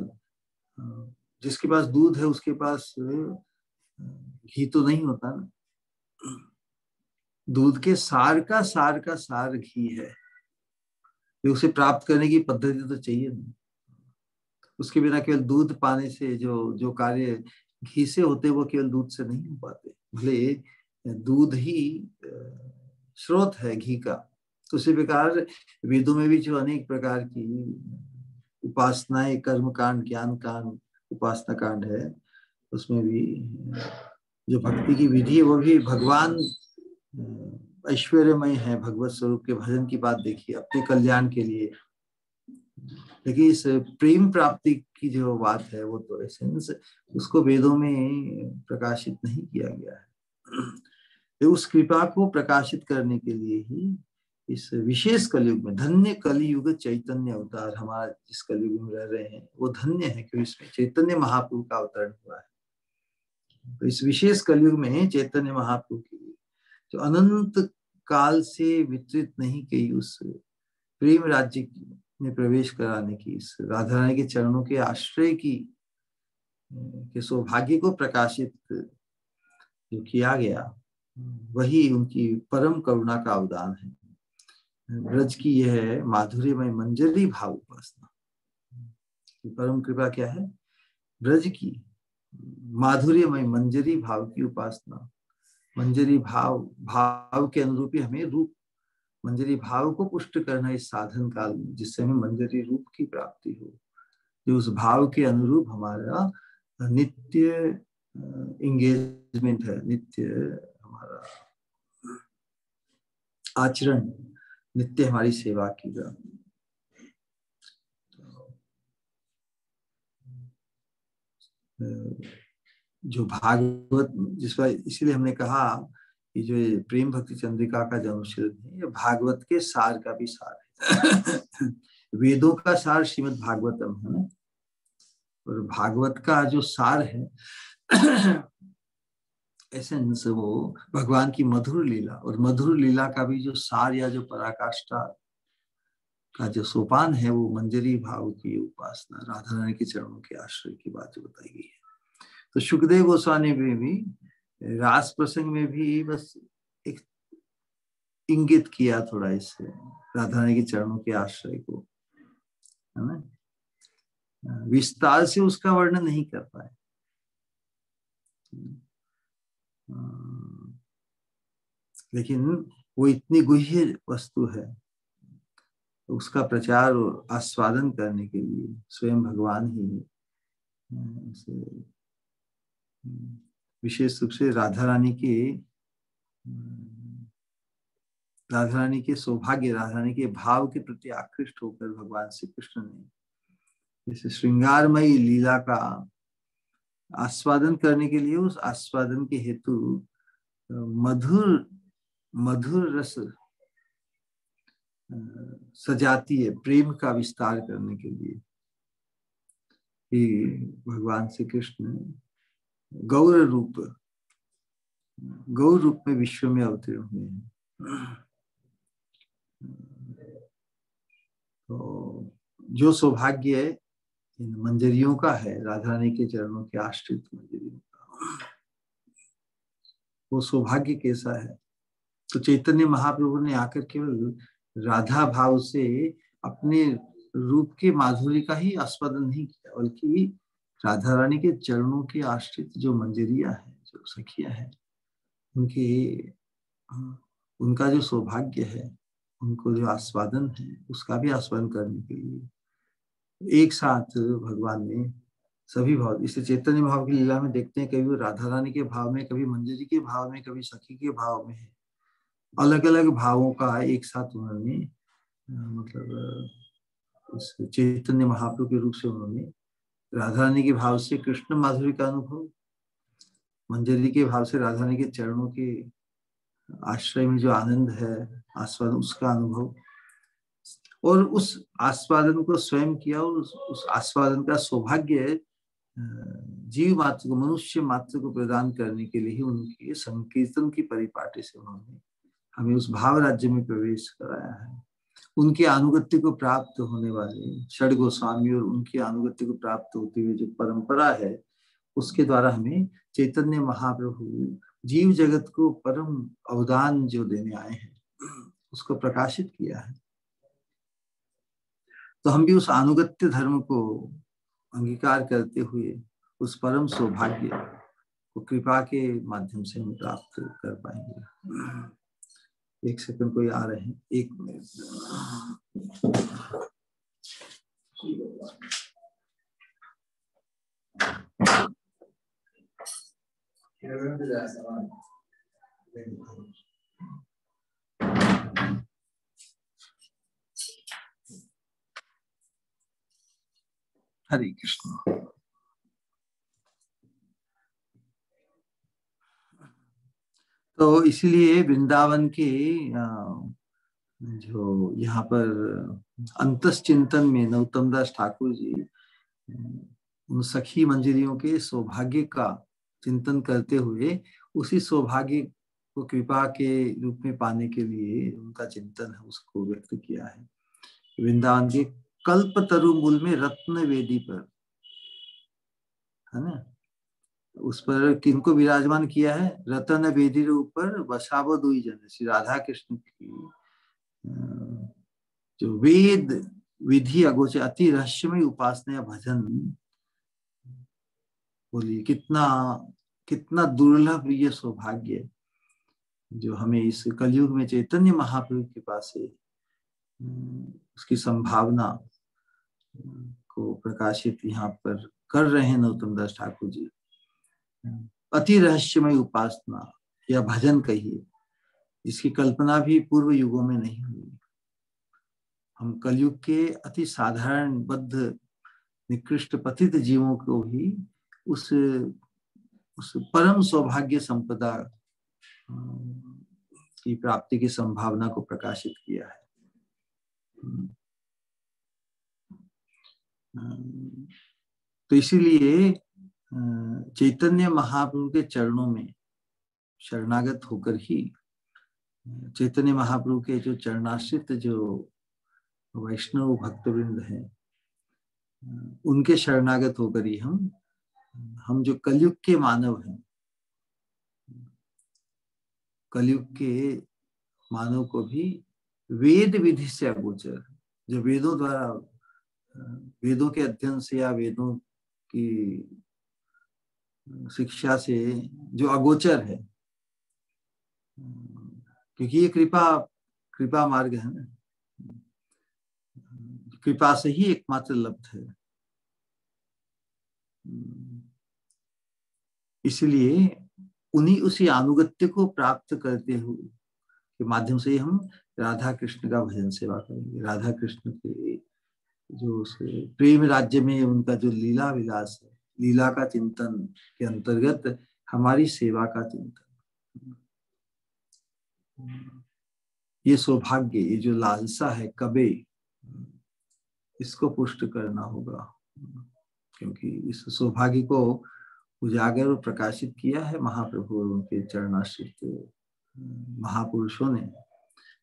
जिसके पास दूध है उसके पास घी तो नहीं होता ना। दूध के सार का सार घी है, उसे प्राप्त करने की पद्धति तो चाहिए नहीं। उसके बिना केवल दूध पाने से जो कार्य घी से होते वो केवल दूध से नहीं हो पाते। भले दूध ही स्रोत है घी का, तो उसी प्रकार वेदों में भी जो अनेक प्रकार की उपासनाएं, कर्म कांड, ज्ञान कांड, उपासना कांड है, उसमें भी जो भक्ति की विधि है वो भी भगवान ऐश्वर्यमय है। भगवत स्वरूप के भजन की बात देखिए, अपने कल्याण के लिए। लेकिन इस प्रेम प्राप्ति की जो बात है वो तो एसेंस उसको वेदों में प्रकाशित नहीं किया गया है। तो उस कृपा को प्रकाशित करने के लिए ही इस विशेष कलयुग में, धन्य कलयुग चैतन्य अवतार, हमारा जिस कलयुग में रह रहे हैं वो धन्य है क्योंकि इसमें चैतन्य महाप्रभु का अवतरण हुआ है। तो इस विशेष कलयुग में चैतन्य महाप्रभु की जो अनंत काल से वितरित नहीं की उस प्रेम राज्य में प्रवेश कराने की, इस राधा रानी के चरणों के आश्रय की के सौभाग्य को प्रकाशित जो किया गया, वही उनकी परम करुणा का अवदान है। ब्रज की यह माधुर्यमय मंजरी भाव उपासना, परम कृपा क्या है, ब्रज की माधुर्यमय मंजरी भाव की उपासना। मंजरी भाव के अनुरूप ही हमें रूप, मंजरी भाव को पुष्ट करना इस साधन काल में, जिससे हमें मंजरी रूप की प्राप्ति हो, जो उस भाव के अनुरूप हमारा नित्य एंगेजमेंट है, नित्य हमारा आचरण, नित्य हमारी सेवा की जा। जो भागवत, जिस पर इसीलिए हमने कहा कि जो प्रेम भक्ति चंद्रिका का जन्म है, ये भागवत के सार का भी सार है। वेदों का सार श्रीमद् भागवतम है ना, और भागवत का जो सार है एसेंस वो भगवान की मधुर लीला, और मधुर लीला का भी जो सार या जो पराकाष्ठा का जो सोपान है वो मंजरी भाव की उपासना, राधा रानी के चरणों के आश्रय की बात जो बताई गई है। तो सुखदेव गोस्वामी में भी रास प्रसंग में भी बस एक इंगित किया थोड़ा इससे, राधा रानी के चरणों के आश्रय को, है ना, विस्तार से उसका वर्णन नहीं कर पाए। लेकिन वो इतनी गुह्य वस्तु है, तो उसका प्रचार और आस्वादन करने के लिए स्वयं भगवान ही विशेष रूप से राधा रानी के सौभाग्य, राधा रानी के भाव के प्रति आकृष्ट होकर भगवान श्री कृष्ण ने इस श्रृंगारमयी लीला का आस्वादन करने के लिए, उस आस्वादन के हेतु मधुर रस सजाती है प्रेम का विस्तार करने के लिए कि भगवान श्री कृष्ण गौर रूप में विश्व में अवतीर्ण हुए हैं। तो जो सौभाग्य इन मंजरियों का है, राधा रानी के चरणों के आश्रित मंजरियों का, वो सौभाग्य कैसा है। तो चैतन्य महाप्रभु ने आकर केवल राधा भाव से अपने रूप के माधुर्य का ही आस्वादन नहीं किया, बल्कि राधा रानी के चरणों के आश्रित जो मंजरियां हैं, जो सखियां हैं, उनका जो सौभाग्य है, उनको जो आस्वादन है, उसका भी आस्वादन करने के लिए एक साथ भगवान ने सभी भाव, इसे चैतन्य भाव की लीला में देखते हैं, कभी वो राधा रानी के भाव में, कभी मंजरी के भाव में, कभी सखी के भाव में है। अलग अलग भावों का एक साथ उन्होंने मतलब इस चैतन्य महाप्रभु के रूप से उन्होंने राधा रानी के भाव से कृष्ण माधुरी का अनुभव, मंजरी के भाव से राधा रानी के चरणों के आश्रय में जो आनंद है, आस्वादन, उसका अनुभव, और उस आस्वादन को स्वयं किया, और उस आस्वादन का सौभाग्य जीव मात्र को, मनुष्य मात्र को प्रदान करने के लिए ही उनके संकीर्तन की परिपाटी से उन्होंने हमें उस भाव राज्य में प्रवेश कराया है। उनके अनुगत्य को प्राप्त होने वाले षड गोस्वामी और उनके अनुगत्य को प्राप्त होती हुई जो परंपरा है, उसके द्वारा हमें चैतन्य महाप्रभु जीव जगत को परम अवदान जो देने आए हैं, उसको प्रकाशित किया है। तो हम भी उस अनुगत्य धर्म को अंगीकार करते हुए उस परम सौभाग्य को कृपा के माध्यम से हम प्राप्त कर पाएंगे। एक सेकंड कोई आ रहे हैं, एक मिनट। हरे कृष्ण। तो इसीलिए वृंदावन के जो यहाँ पर अंतस चिंतन में नरोत्तम दास ठाकुर जी उन सखी मंजरियों के सौभाग्य का चिंतन करते हुए उसी सौभाग्य को कृपा के रूप में पाने के लिए उनका चिंतन है, उसको व्यक्त किया है। वृंदावन के कल्प तरु मूल में रत्न वेदी पर, है ना, उस पर किनको विराजमान किया है? रतन वेदी के ऊपर बसावो दुई जन, श्री राधा कृष्ण की जो वेद विधि अगोचर अति रहस्यमय उपासना या भजन, बोलिए कितना कितना दुर्लभ ये सौभाग्य जो हमें इस कलयुग में चैतन्य महाप्रभु के पास से उसकी संभावना को प्रकाशित यहाँ पर कर रहे हैं नरोत्तम दास ठाकुर जी। अति रहस्यमय उपासना या भजन कहिए, इसकी कल्पना भी पूर्व युगों में नहीं हुई। हम कलयुग के अति साधारण बद्ध निकृष्ट पतित जीवों को ही उस परम सौभाग्य संपदा की प्राप्ति की संभावना को प्रकाशित किया है। तो इसीलिए चैतन्य महाप्रभु के चरणों में शरणागत होकर ही, चैतन्य महाप्रभु के जो चरणाश्रित जो वैष्णव भक्तवृंद हैं, उनके शरणागत होकर ही हम जो कलयुग के मानव हैं, कलयुग के मानव को भी वेद विधि से अगोचर, जो वेदों द्वारा, वेदों के अध्ययन से या वेदों की शिक्षा से जो अगोचर है, क्योंकि ये कृपा मार्ग है ना, कृपा से ही एकमात्र लब्ध है। इसलिए उसी अनुगत्य को प्राप्त करते हुए के माध्यम से हम राधा कृष्ण का भजन सेवा करेंगे। राधा कृष्ण के जो प्रेम राज्य में उनका जो लीला विलास है, लीला का चिंतन के अंतर्गत हमारी सेवा का चिंतन, ये सौभाग्य, ये जो लालसा है कबे, इसको पुष्ट करना होगा, क्योंकि इस सौभाग्य को उजागर और प्रकाशित किया है महाप्रभु और उनके चरणाश्रित महापुरुषों ने।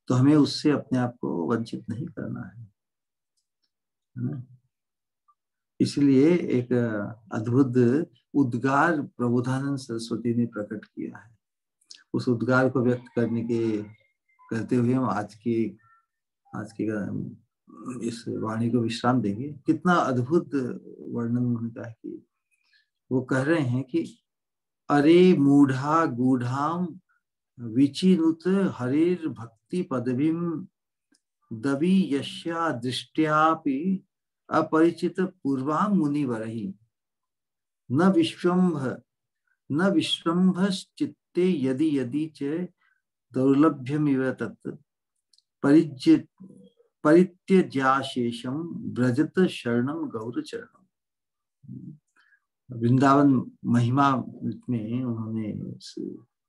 तो हमें उससे अपने आप को वंचित नहीं करना है ना? इसलिए एक अद्भुत उद्गार प्रबोधानंद सरस्वती ने प्रकट किया है। उस उद्गार को व्यक्त करते हुए हम आज की इस वाणी को विश्राम देंगे। कितना अद्भुत वर्णन उन्होंने कहा कि वो कह रहे हैं कि अरे मूढ़ा गूढ़ाम विचिनुत हरेर भक्ति पदवीम दबी यस्या दृष्ट्यापि अपरिचित पूर्वां मुनिवरहि न विश्वम्भश्चित्ते यदि यदि च दौर्लभ्यमिव तत् परित्यज्याशेषम व्रजत शरणम गौर चरणम। वृंदावन महिमा में उन्होंने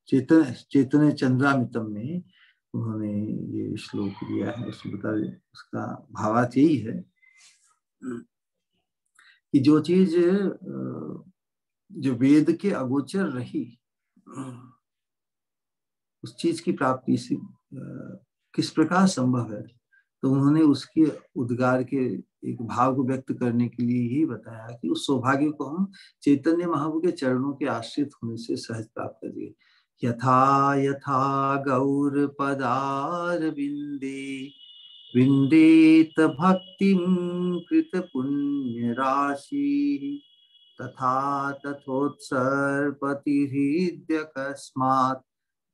चैतन्य चंद्रामृतम में उन्होंने ये श्लोक दिया है। उसका भावार्थ यही है कि जो चीज जो वेद के अगोचर रही, उस चीज की प्राप्ति से किस प्रकार संभव है, तो उन्होंने उसके उद्गार के एक भाव को व्यक्त करने के लिए ही बताया कि उस सौभाग्य को हम चैतन्य महाप्रभु के चरणों के आश्रित होने से सहज प्राप्त करेंगे। यथा यथा गौर पदार विंदेत भक्तिं कृत पुण्य राशि तथा तथोत्सर्पतिहृद्य कस्मात्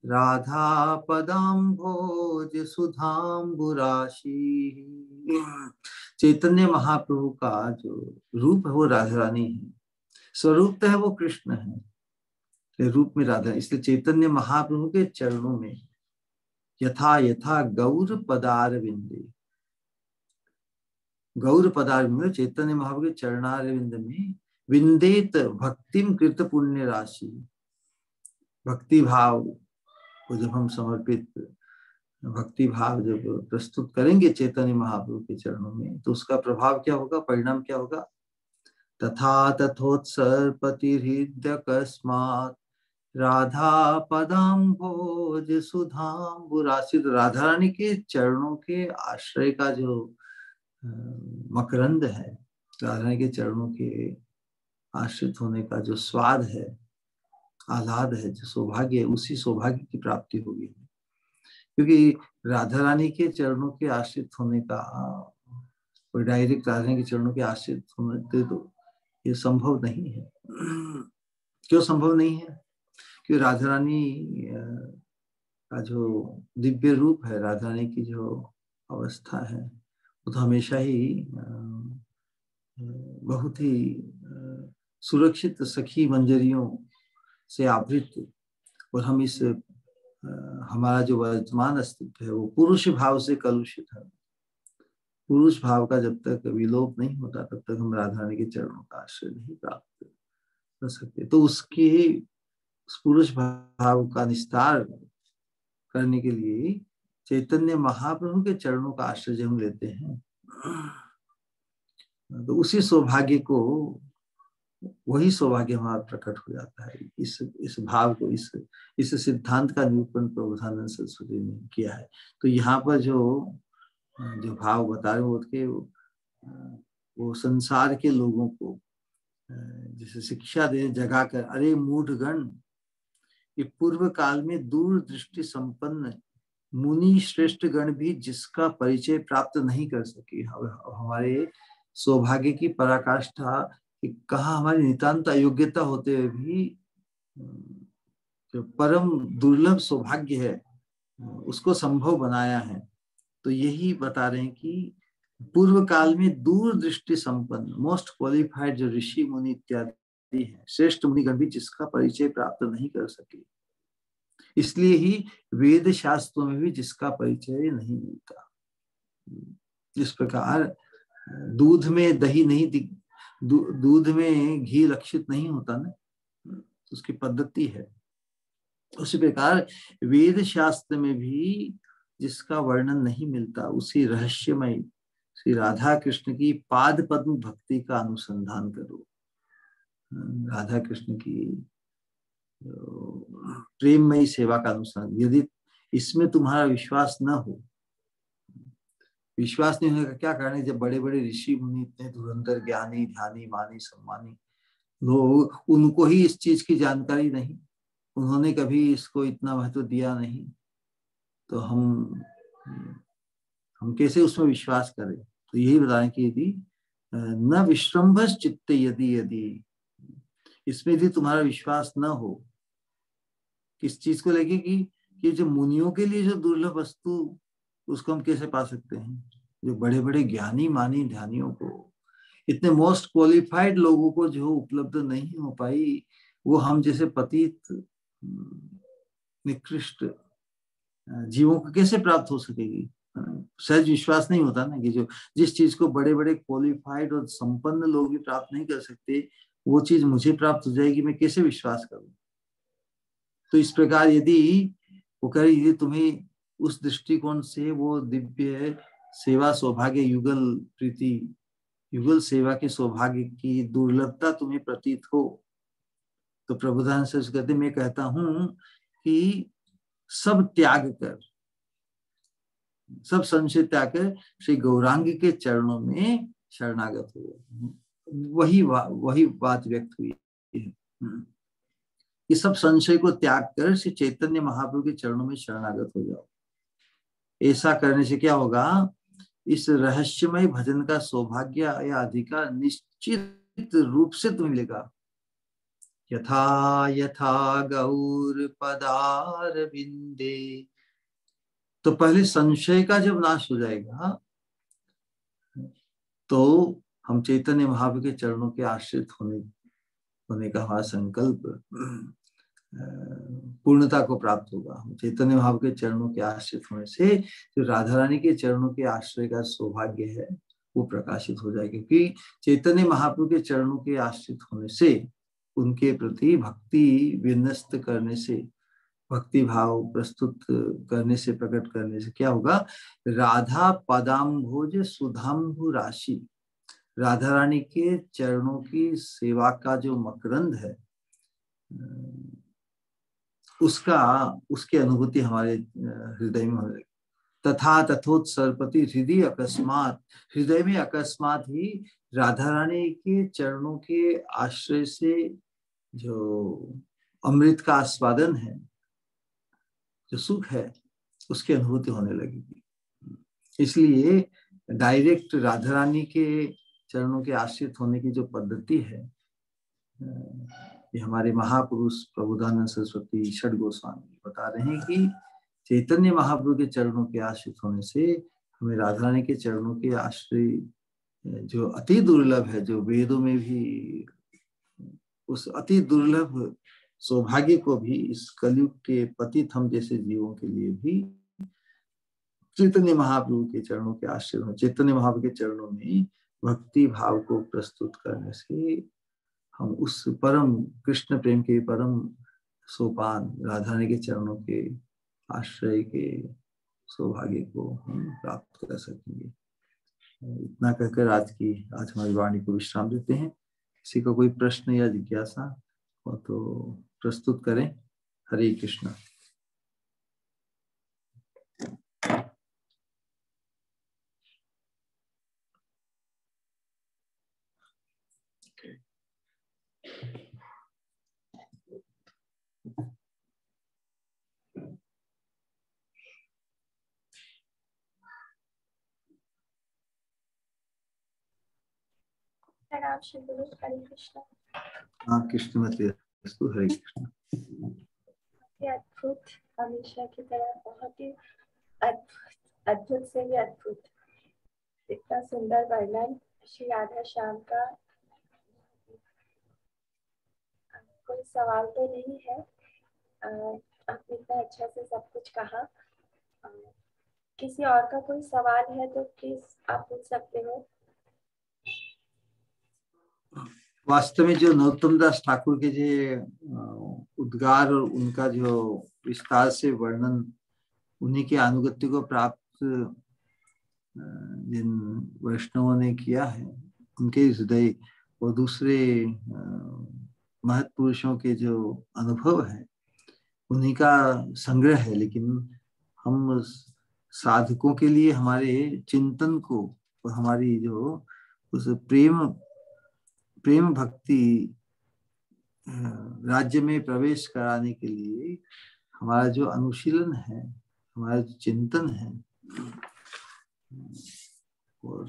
राधा पदाम्भोज सुधाम्बुराशि। चैतन्य महाप्रभु का जो रूप है वो राधा रानी है, स्वरूप तो है वो कृष्ण है, रूप में राधा। इसलिए चैतन्य महाप्रभु के चरणों में यथा यथा गौर पदार विंदे, गौर पदार विंदे चैतन्य महाप्रभु के चरणार विंद में विंदेत भक्तिम कृत पुण्य राशि, भक्ति भाव को जब हम समर्पित भक्ति भाव जब प्रस्तुत करेंगे चैतन्य महाप्रभु के चरणों में, तो उसका प्रभाव क्या होगा, परिणाम क्या होगा। तथा तथोत्सर्पतिहृद्य कस्मात् राधा पदाम्भोज सुधाम्बुराशि। राधा रानी के चरणों के आश्रय का जो मकरंद है, राधा रानी के चरणों के आश्रित होने का जो स्वाद है, आह्लाद है, जो सौभाग्य है, उसी सौभाग्य की प्राप्ति होगी। क्योंकि राधा रानी के चरणों के आश्रित होने का कोई डायरेक्ट राधा रानी के चरणों के आश्रित होने तो ये संभव नहीं है। क्यों संभव नहीं है? क्योंकि राधा रानी का जो दिव्य रूप है, राधा रानी की जो अवस्था है, वो तो हमेशा ही बहुत ही सुरक्षित सखी मंजरियों से आवृत, और हम इस हमारा जो वर्तमान अस्तित्व है वो पुरुष भाव से कलुषित है। पुरुष भाव का जब तक विलोप नहीं होता तब तक हम राधा रानी के चरणों का आश्रय नहीं प्राप्त कर सकते। तो उसके उस पुरुष भाव का निस्तार करने के लिए चैतन्य महाप्रभु के चरणों का आश्रय जब हम लेते हैं, तो उसी सौभाग्य को, वही सौभाग्य हमारा प्रकट हो जाता है। इस भाव को, इस सिद्धांत का निरूपण प्रबोधानंद सरस्वती ने किया है। तो यहाँ पर जो भाव बता रहे वो संसार के लोगों को जैसे शिक्षा दे जगा कर, अरे मूढ़गण, ये पूर्व काल में दूर दृष्टि संपन्न मुनि श्रेष्ठ गण भी जिसका परिचय प्राप्त नहीं कर सके, हमारे सौभाग्य की पराकाष्ठा कहाँ हमारी नितांत अयोग्यता होते हुए भी जो परम दुर्लभ सौभाग्य है उसको संभव बनाया है। तो यही बता रहे हैं कि पूर्व काल में दूर दृष्टि संपन्न मोस्ट क्वालिफाइड जो ऋषि मुनि इत्यादि हैं, श्रेष्ठ मुनिगण भी जिसका परिचय प्राप्त नहीं कर सके, इसलिए ही वेद शास्त्रों में भी जिसका परिचय नहीं मिलता। जिस प्रकार दूध में दही नहीं, दूध में घी लक्षित नहीं होता ना, उसकी पद्धति है। उसी प्रकार वेद शास्त्र में भी जिसका वर्णन नहीं मिलता, उसी रहस्यमय श्री राधा कृष्ण की पाद पद्म भक्ति का अनुसंधान करो। राधा कृष्ण की प्रेममयी सेवा का अनुसंधान। यदि इसमें तुम्हारा विश्वास न हो, विश्वास नहीं होने का क्या कारण है? जब बड़े बड़े ऋषि मुनि, इतने धुरंधर ज्ञानी ध्यानी मानी सम्मानी लोग, उनको ही इस चीज की जानकारी नहीं, उन्होंने कभी इसको इतना महत्व दिया नहीं, तो हम कैसे उसमें विश्वास करें? तो यही बताएं कि यदि न विश्रम्भस चित्ते, यदि इसमें यदि तुम्हारा विश्वास न हो, किस चीज को लेके कि जो मुनियों के लिए जो दुर्लभ वस्तु, उसको हम कैसे पा सकते हैं? जो बड़े बड़े ज्ञानी मानी ध्यानियों को, इतने मोस्ट क्वालिफाइड लोगों को जो उपलब्ध नहीं हो पाई, वो हम जैसे पतित निकृष्ट जीवों को कैसे प्राप्त हो सकेगी? सहज विश्वास नहीं होता ना कि जो जिस चीज को बड़े बड़े क्वालिफाइड और संपन्न लोग भी प्राप्त नहीं कर सकते, वो चीज मुझे प्राप्त हो जाएगी, मैं कैसे विश्वास करूं? तो इस प्रकार यदि वो कह रही, यदि तुम्हें उस दृष्टिकोण से वो दिव्य सेवा सौभाग्य युगल प्रीति युगल सेवा के सौभाग्य की दुर्लभता तुम्हें प्रतीत हो, तो प्रभुदान से कहते, मैं कहता हूं कि सब त्याग कर, सब संशय त्याग कर श्री गौरांग के चरणों में शरणागत हो। वही बात व्यक्त हुई है कि सब संशय को त्याग कर श्री चैतन्य महाप्रभु के चरणों में शरणागत हो जाओ। ऐसा करने से क्या होगा? इस रहस्यमय भजन का सौभाग्य या अधिकार निश्चित रूप से तुम्हें मिलेगा। यथा यथा गौर पदार बिंदे, तो पहले संशय का जब नाश हो जाएगा, तो हम चैतन्य महाप्रभु के चरणों के आश्रित होने का हमारा संकल्प पूर्णता को प्राप्त होगा। चैतन्य महाप्रभु के चरणों के आश्रित होने से जो राधा रानी के चरणों के आश्रय का सौभाग्य है, वो प्रकाशित हो जाएगा। क्योंकि चैतन्य महाप्रभु के चरणों के आश्रित होने से, उनके प्रति भक्ति विन्यस्त करने से, भक्ति भाव प्रस्तुत करने से, प्रकट करने से क्या होगा? राधा पदाम्भोज सुधाम्भु राशि, राधा रानी के चरणों की सेवा का जो मकरंद है, उसकी अनुभूति हमारे हृदय में होने लगी। तथा तथोत्सर्पति हृदय अकस्मात, हृदय में अकस्मात ही राधा रानी के चरणों के आश्रय से जो अमृत का आस्वादन है, जो सुख है, उसकी अनुभूति होने लगेगी। इसलिए डायरेक्ट राधा रानी के चरणों के आश्रित होने की जो पद्धति है, ये हमारे महापुरुष प्रबुद्धानंद सरस्वती षड गोस्वामी बता रहे हैं कि चैतन्य महाप्रभु के चरणों के आश्रित होने से हमें राधा रानी के चरणों के आश्रय जो अति दुर्लभ है, जो वेदों में भी उस अति दुर्लभ सौभाग्य को भी इस कलयुग के पतित हम जैसे जीवों के लिए भी चैतन्य महाप्रभु के चरणों के आश्रय हो, चैतन्य महाप्रभु के चरणों में भक्ति भाव को प्रस्तुत करने से हम उस परम कृष्ण प्रेम के परम सोपान राधा रानी के चरणों के आश्रय के सौभाग्य को हम प्राप्त कर सकेंगे। इतना कहकर आज हमारी वाणी को विश्राम देते हैं। किसी का कोई प्रश्न या जिज्ञासा हो तो प्रस्तुत करें। हरे कृष्ण। हरे कृष्ण। हाँ, कृष्ण मते अस्तु। हरे कृष्ण। अद्भुत, हमेशा की तरह बहुत ही अद्भुत से भी अद्भुत, इतना सुंदर वर्णन श्री राधा श्याम का। कोई सवाल तो नहीं है, आपने इतना अच्छा से सब कुछ कहा। किसी और का कोई सवाल है तो प्लीज आप पूछ सकते हो। वास्तव में जो नरोत्तम दास ठाकुर के जो उद्गार और उनका जो विस्तार से वर्णन उन्हीं के अनुगत्य को प्राप्त जिन वैष्णवों ने किया है, उनके हृदय और दूसरे महत्पुरुषों के जो अनुभव है उन्हीं का संग्रह है। लेकिन हम साधकों के लिए हमारे चिंतन को और हमारी जो उस प्रेम भक्ति राज्य में प्रवेश कराने के लिए हमारा जो अनुशीलन है, हमारा जो चिंतन है और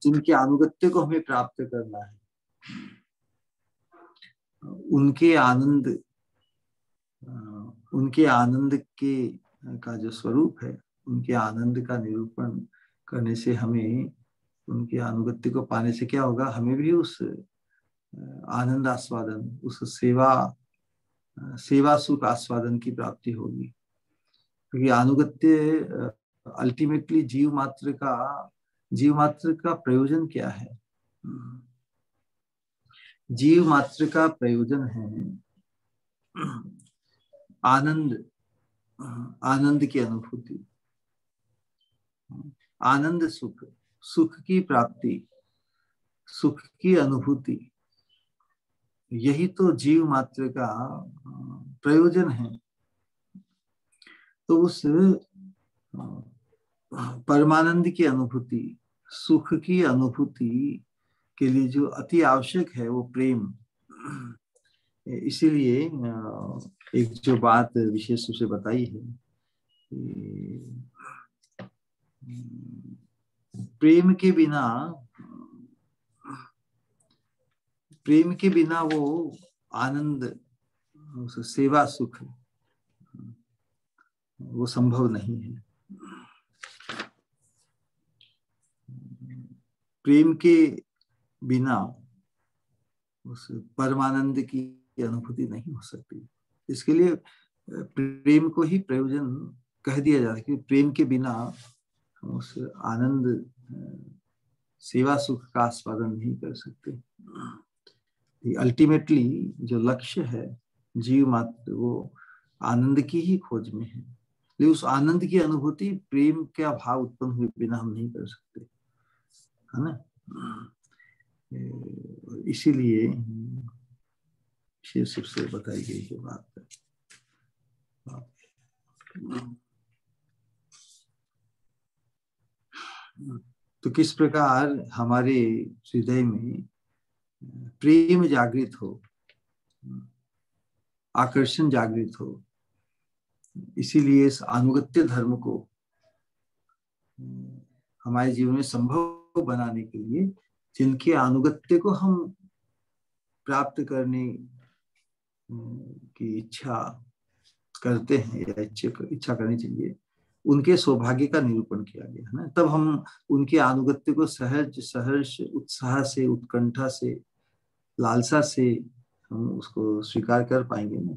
जिनके अनुगत्य को हमें प्राप्त करना है, उनके आनंद के का जो स्वरूप है, उनके आनंद का निरूपण करने से हमें, उनके अनुगत्य को पाने से क्या होगा, हमें भी उस आनंद आस्वादन, उस सेवा सुख आस्वादन की प्राप्ति होगी। क्योंकि अनुगत्य अल्टीमेटली जीव मात्र का प्रयोजन क्या है? जीव मात्र का प्रयोजन है आनंद की अनुभूति, आनंद सुख की प्राप्ति, सुख की अनुभूति। यही तो जीव मात्र का प्रयोजन है। तो उस परमानंद की अनुभूति, सुख की अनुभूति के लिए जो अति आवश्यक है वो प्रेम। इसीलिए एक जो बात विशेष रूप से बताई है, प्रेम के बिना वो आनंद, सेवा सुख वो संभव नहीं है। प्रेम के बिना उस परमानंद की अनुभूति नहीं हो सकती। इसके लिए प्रेम को ही प्रयोजन कह दिया जाता है कि प्रेम के बिना उस आनंद सेवा सुख का आस्वादन नहीं कर सकते। अल्टीमेटली जो लक्ष्य है जीव मात्र, वो आनंद की ही खोज में है। लेकिन उस आनंद की अनुभूति प्रेम का भाव उत्पन्न हुए बिना हम नहीं कर सकते, है ना। इसीलिए विशेष रूप से बताई गई जो बात है। तो किस प्रकार हमारे हृदय में प्रेम जागृत हो, आकर्षण जागृत हो। इसीलिए इस अनुगत्य धर्म को हमारे जीवन में संभव बनाने के लिए, जिनके अनुगत्य को हम प्राप्त करने की इच्छा करते हैं या इच्छा करनी चाहिए, उनके सौभाग्य का निरूपण किया गया है ना। तब हम उनके अनुगत्य को सहर्ष उत्साह से, उत्कंठा से, लालसा से हम उसको स्वीकार कर पाएंगे ना।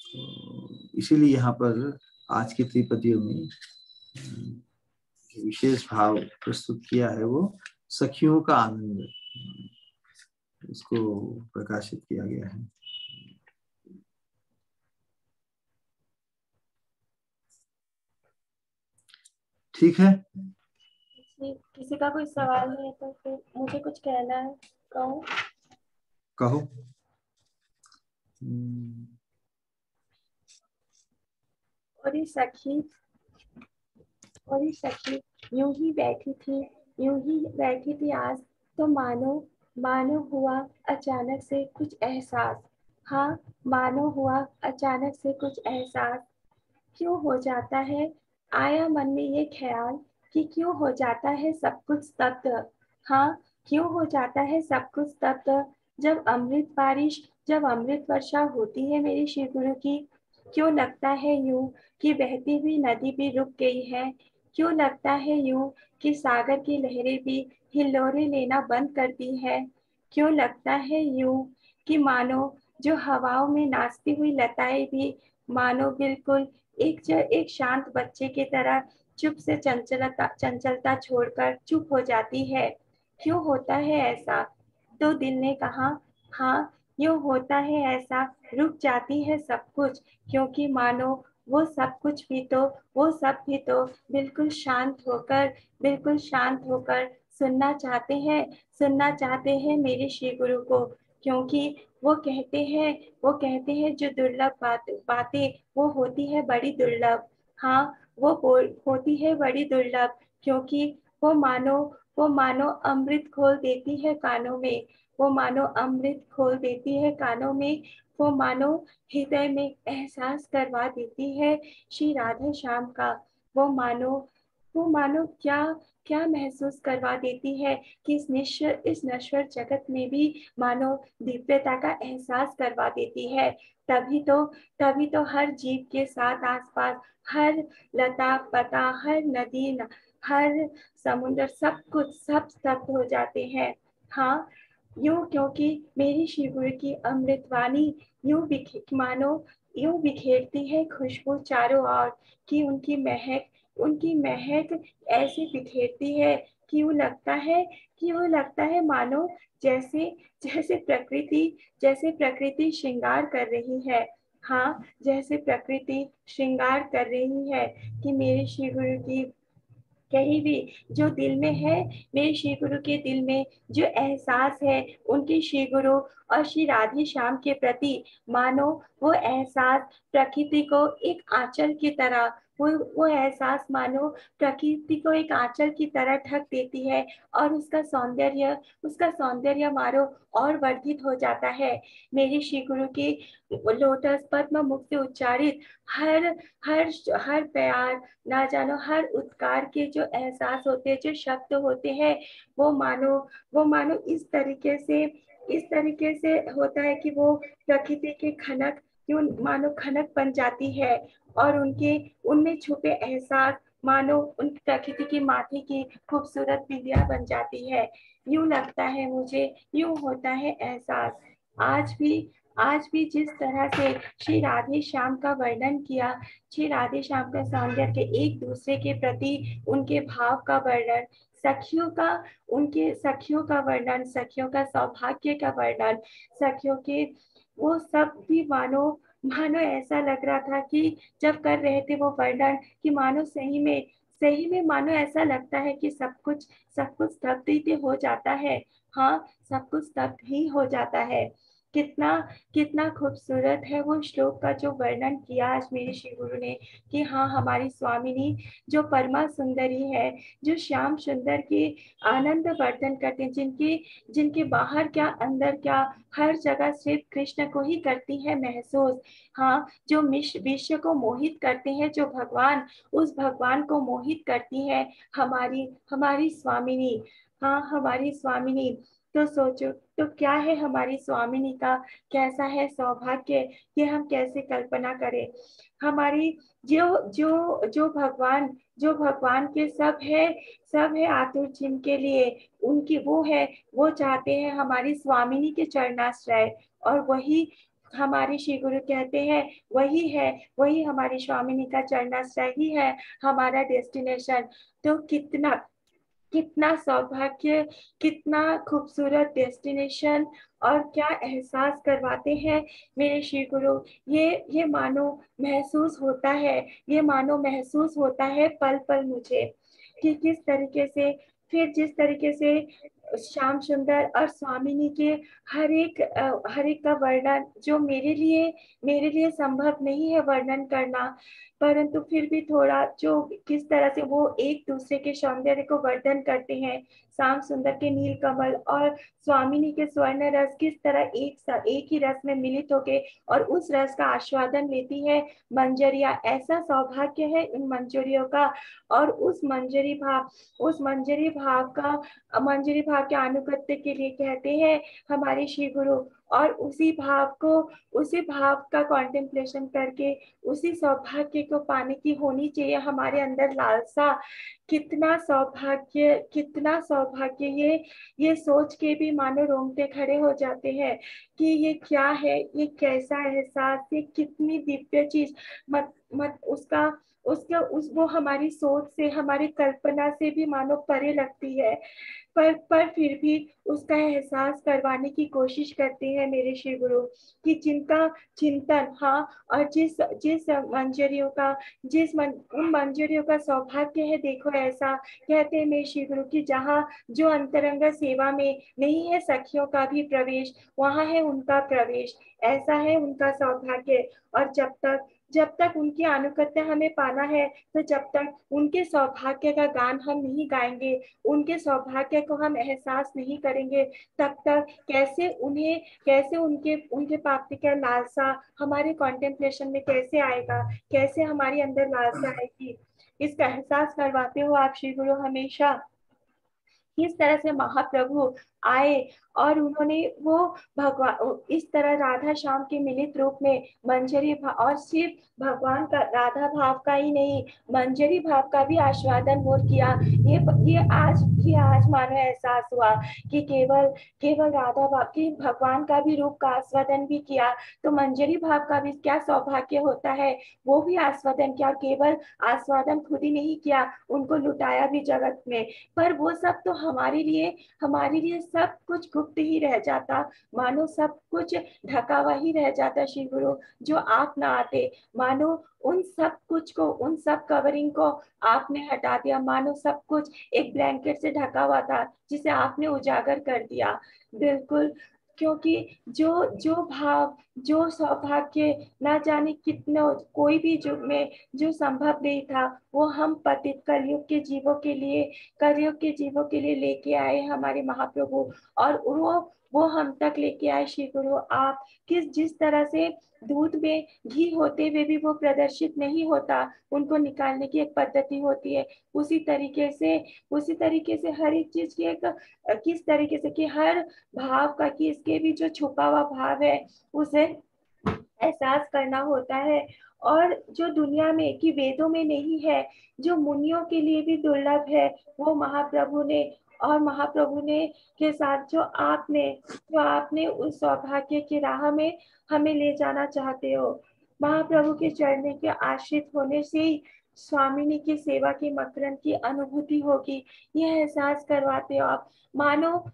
तो इसीलिए यहाँ पर आज के त्रिपदियों में विशेष भाव प्रस्तुत किया है, वो सखियों का आनंद, इसको प्रकाशित किया गया है। ठीक है, किसी का कोई सवाल नहीं है तो फिर मुझे कुछ कहना है, कहो। और ये सखी यूं ही बैठी थी आज तो मानो हुआ अचानक से कुछ एहसास। हाँ, मानो हुआ अचानक से कुछ एहसास। क्यों हो जाता है, आया मन में ये ख्याल कि क्यों हो जाता है सब कुछ स्तब्ध। हाँ, क्यों हो जाता है सब कुछ स्तब्ध। जब अमृत वर्षा होती है मेरी श्री गुरु की, क्यों लगता है यूं कि बहती हुई नदी भी रुक गई है। क्यों लगता है यूं कि सागर की लहरें भी हिल्लोरें लेना बंद कर दी है। क्यों लगता है यूं कि मानो जो हवाओं में नाचती हुई लताएं भी मानो बिल्कुल एक शांत बच्चे की तरह चुप से चंचलता छोड़कर चुप हो जाती है। क्यों होता है ऐसा? तो दिल ने कहा, हाँ यूं होता है ऐसा, रुक जाती है सब कुछ, क्योंकि मानो वो सब कुछ भी तो वो सब भी तो बिल्कुल शांत होकर सुनना चाहते हैं मेरे श्री गुरु को, क्योंकि वो कहते हैं जो दुर्लभ बातें वो होती है बड़ी दुर्लभ। हाँ, होती है बड़ी दुर्लभ, क्योंकि वो मानो वो मानो अमृत खोल देती है कानों में, वो मानो अमृत खोल देती है कानों में, वो मानो हृदय में एहसास करवा देती है श्री राधे श्याम का। वो मानो वो मानो क्या क्या महसूस करवा देती है कि इस नश्वर जगत में भी मानो दिव्यता का एहसास करवा देती है। तभी तो हर जीव के साथ आसपास हर लता पता, हर नदी, हर समुद्र, सब स्तब्ध हो जाते हैं। हाँ, यूं, क्योंकि मेरी श्री गुरु की अमृतवाणी यूं बिखेरती है खुशबू चारों ओर, कि उनकी महक ऐसे बिखेरती है कि यूं लगता है मानो जैसे जैसे प्रकृति श्रृंगार कर रही है। हाँ, जैसे प्रकृति श्रृंगार कर रही है कि मेरे श्री गुरु की कहीं भी जो दिल में है, मेरे श्री गुरु के दिल में जो एहसास है उनके श्री गुरु और श्री राधे श्याम के प्रति, मानो वो एहसास प्रकृति को एक आंचल की तरह वो एहसास मानो प्रकृति को एक आंचल की तरह ढक देती है, और उसका सौंदर्य मानो और वर्धित हो जाता है। मेरे श्री गुरु के लोटस पद्म मुख से उच्चारित हर हर हर प्यार, ना जानो हर उद्गार के जो एहसास होते हैं, जो शब्द होते हैं, वो मानो इस तरीके से होता है कि वो प्रकृति के खनक क्यों मानो खनक बन जाती है, और उनमें छुपे एहसास मानो उन प्रकृति की माथे की खूबसूरत बिंदिया बन जाती है। यूं लगता है मुझे, यूं होता है एहसास। आज भी आज भी जिस तरह से श्री राधे श्याम का वर्णन किया, श्री राधे श्याम का सौंदर्य, एक दूसरे के प्रति उनके भाव का वर्णन, सखियों का वर्णन, सखियों का सौभाग्य का वर्णन, सखियों के वो सब भी मानो मानो ऐसा लग रहा था कि जब कर रहे थे वो वर्णन, कि मानो सही में मानो ऐसा लगता है कि सब कुछ स्तब्ध ही हो जाता है। हाँ, सब कुछ स्तब्ध ही हो जाता है। कितना कितना खूबसूरत है वो श्लोक का जो वर्णन किया आज मेरे श्री गुरु ने, कि हाँ, हमारी स्वामिनी जो परमा सुंदरी है, जो श्याम सुंदर के आनंद वर्धन करते हैं, जिनके बाहर क्या अंदर क्या हर जगह सिर्फ कृष्ण को ही करती है महसूस। हाँ, जो विश्व को मोहित करते हैं, जो भगवान, उस भगवान को मोहित करती है हमारी हमारी स्वामिनी। हाँ, हमारी स्वामिनी। तो सोचो, तो क्या है हमारी स्वामिनी का कैसा है सौभाग्य, ये हम कैसे कल्पना करें। हमारी जो भगवान के सब है आतुर जिनके लिए, उनकी वो चाहते हैं हमारी स्वामिनी के चरणाश्रय, और वही हमारे श्री गुरु कहते हैं वही हमारी स्वामिनी का चरणाश्रय ही है हमारा डेस्टिनेशन। तो कितना सौभाग्य, कितना खूबसूरत डेस्टिनेशन, और क्या एहसास करवाते हैं मेरे श्री गुरु। ये मानो ये मानो महसूस होता है पल पल मुझे, कि किस तरीके से, फिर जिस तरीके से श्याम सुंदर और स्वामिनी के हर एक का वर्णन जो मेरे लिए संभव नहीं है वर्णन करना, परंतु फिर भी थोड़ा जो किस तरह से वो एक दूसरे के सौंदर्य को वर्धन करते हैं। श्याम सुंदर के नील कमल और स्वामिनी के स्वर्ण रस किस तरह एक ही रस में मिलित होके और उस रस का आस्वादन लेती है मंजरिया। ऐसा सौभाग्य है इन मंजरियों का, और मंजरी भाव के अनुगत्य के लिए कहते हैं हमारे श्री गुरु, और उसी भाव का कॉन्टेम्पलेशन करके उसी सौभाग्य को पाने की होनी चाहिए हमारे अंदर लालसा। कितना सौभाग्य, ये सोच के भी मानो रोंगटे खड़े हो जाते हैं कि ये क्या है, ये कैसा एहसास, ये कितनी दिव्य चीज। उसका उसका वो हमारी सोच से, हमारी कल्पना से भी मानो परे लगती है, पर फिर भी उसका एहसास करवाने की कोशिश करते हैं मेरे श्री गुरु, कि जिनका चिंतन, हाँ, और जिस जिस मंजरियों का उन मंजरियों का सौभाग्य है, देखो ऐसा कहते हैं मेरे श्री गुरु की जहाँ जो अंतरंग सेवा में नहीं है सखियों का भी प्रवेश, वहाँ है उनका प्रवेश, ऐसा है उनका सौभाग्य। और जब तक उनकी अनुकत्या हमें पाना है, तो जब तक उनके सौभाग्य का गान हम नहीं गाएंगे, उनके सौभाग्य को हम एहसास नहीं करेंगे, तब तक कैसे उनके उनके प्राप्ति का लालसा हमारे कॉन्टेम्पलेशन में कैसे आएगा, कैसे हमारी अंदर लालसा आएगी। इसका एहसास करवाते हो आप श्री गुरु हमेशा। किस तरह से महाप्रभु आए और उन्होंने वो भगवान इस तरह राधा श्याम के मिलित रूप में मंजरी और सिर्फ भगवान का राधा भाव का ही नहीं, मंजरी भाव का भी आस्वादन मोर किया। ये आज मानो एहसास हुआ कि केवल राधा भाव की भगवान का भी रूप का आस्वादन भी किया, तो मंजरी भाव का भी क्या सौभाग्य होता है, वो भी आस्वादन किया। केवल आस्वादन खुद ही नहीं किया, उनको लुटाया भी जगत में। पर वो सब तो हमारे लिए सब कुछ गुप्त ही रह जाता, मानो सब कुछ ढका हुआ ही रह जाता श्री गुरु, जो आप ना आते। मानो उन सब कुछ को, उन सब कवरिंग को आपने हटा दिया, मानो सब कुछ एक ब्लैंकेट से ढका हुआ था जिसे आपने उजागर कर दिया। बिल्कुल, क्योंकि जो जो भाव, जो सौभाग्य ना जाने कितने कोई भी युग में जो संभव नहीं था, वो हम पतित कलयुग के जीवों के लिए लेके आए हमारे महाप्रभु। और वो हम तक लेके आए श्री गुरु। आप जिस तरह से दूध में घी होते हुए भी वो प्रदर्शित नहीं होता, उनको निकालने की एक पद्धति होती है, उसी तरीके से हर एक चीज की एक, किस तरीके से कि हर भाव का, कि इसके भी जो छुपा हुआ भाव है उसे एहसास करना होता है। और जो दुनिया में कि वेदों में नहीं है, जो मुनियों के लिए भी दुर्लभ है, वो महाप्रभु ने के साथ जो आपने उस सौभाग्य की राह में हमें ले जाना चाहते हो। महाप्रभु के चरणों के आश्रित होने से ही स्वामिनी की सेवा की मकरंद की अनुभूति होगी, यह एहसास करवाते हो आप। मानो,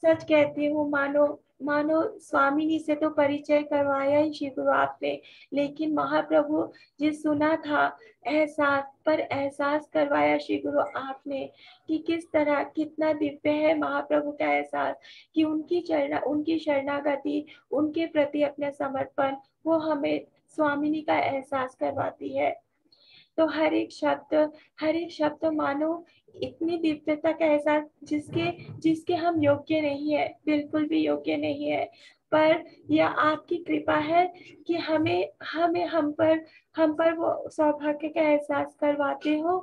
सच कहती हूँ, मानो मानो स्वामिनी से तो परिचय करवाया ही श्री गुरु आपने, लेकिन महाप्रभु जिस सुना था, एहसास करवाया श्री गुरु आपने कि किस तरह कितना दिव्य है महाप्रभु का एहसास, कि उनकी शरणागति, उनके प्रति अपना समर्पण, वो हमें स्वामिनी का एहसास करवाती है। तो हर एक शब्द मानो इतनी दिव्यता का एहसास जिसके हम योग्य नहीं है, बिल्कुल भी योग्य नहीं है। पर यह आपकी कृपा है कि हमें हम पर वो सौभाग्य का एहसास करवाते हो,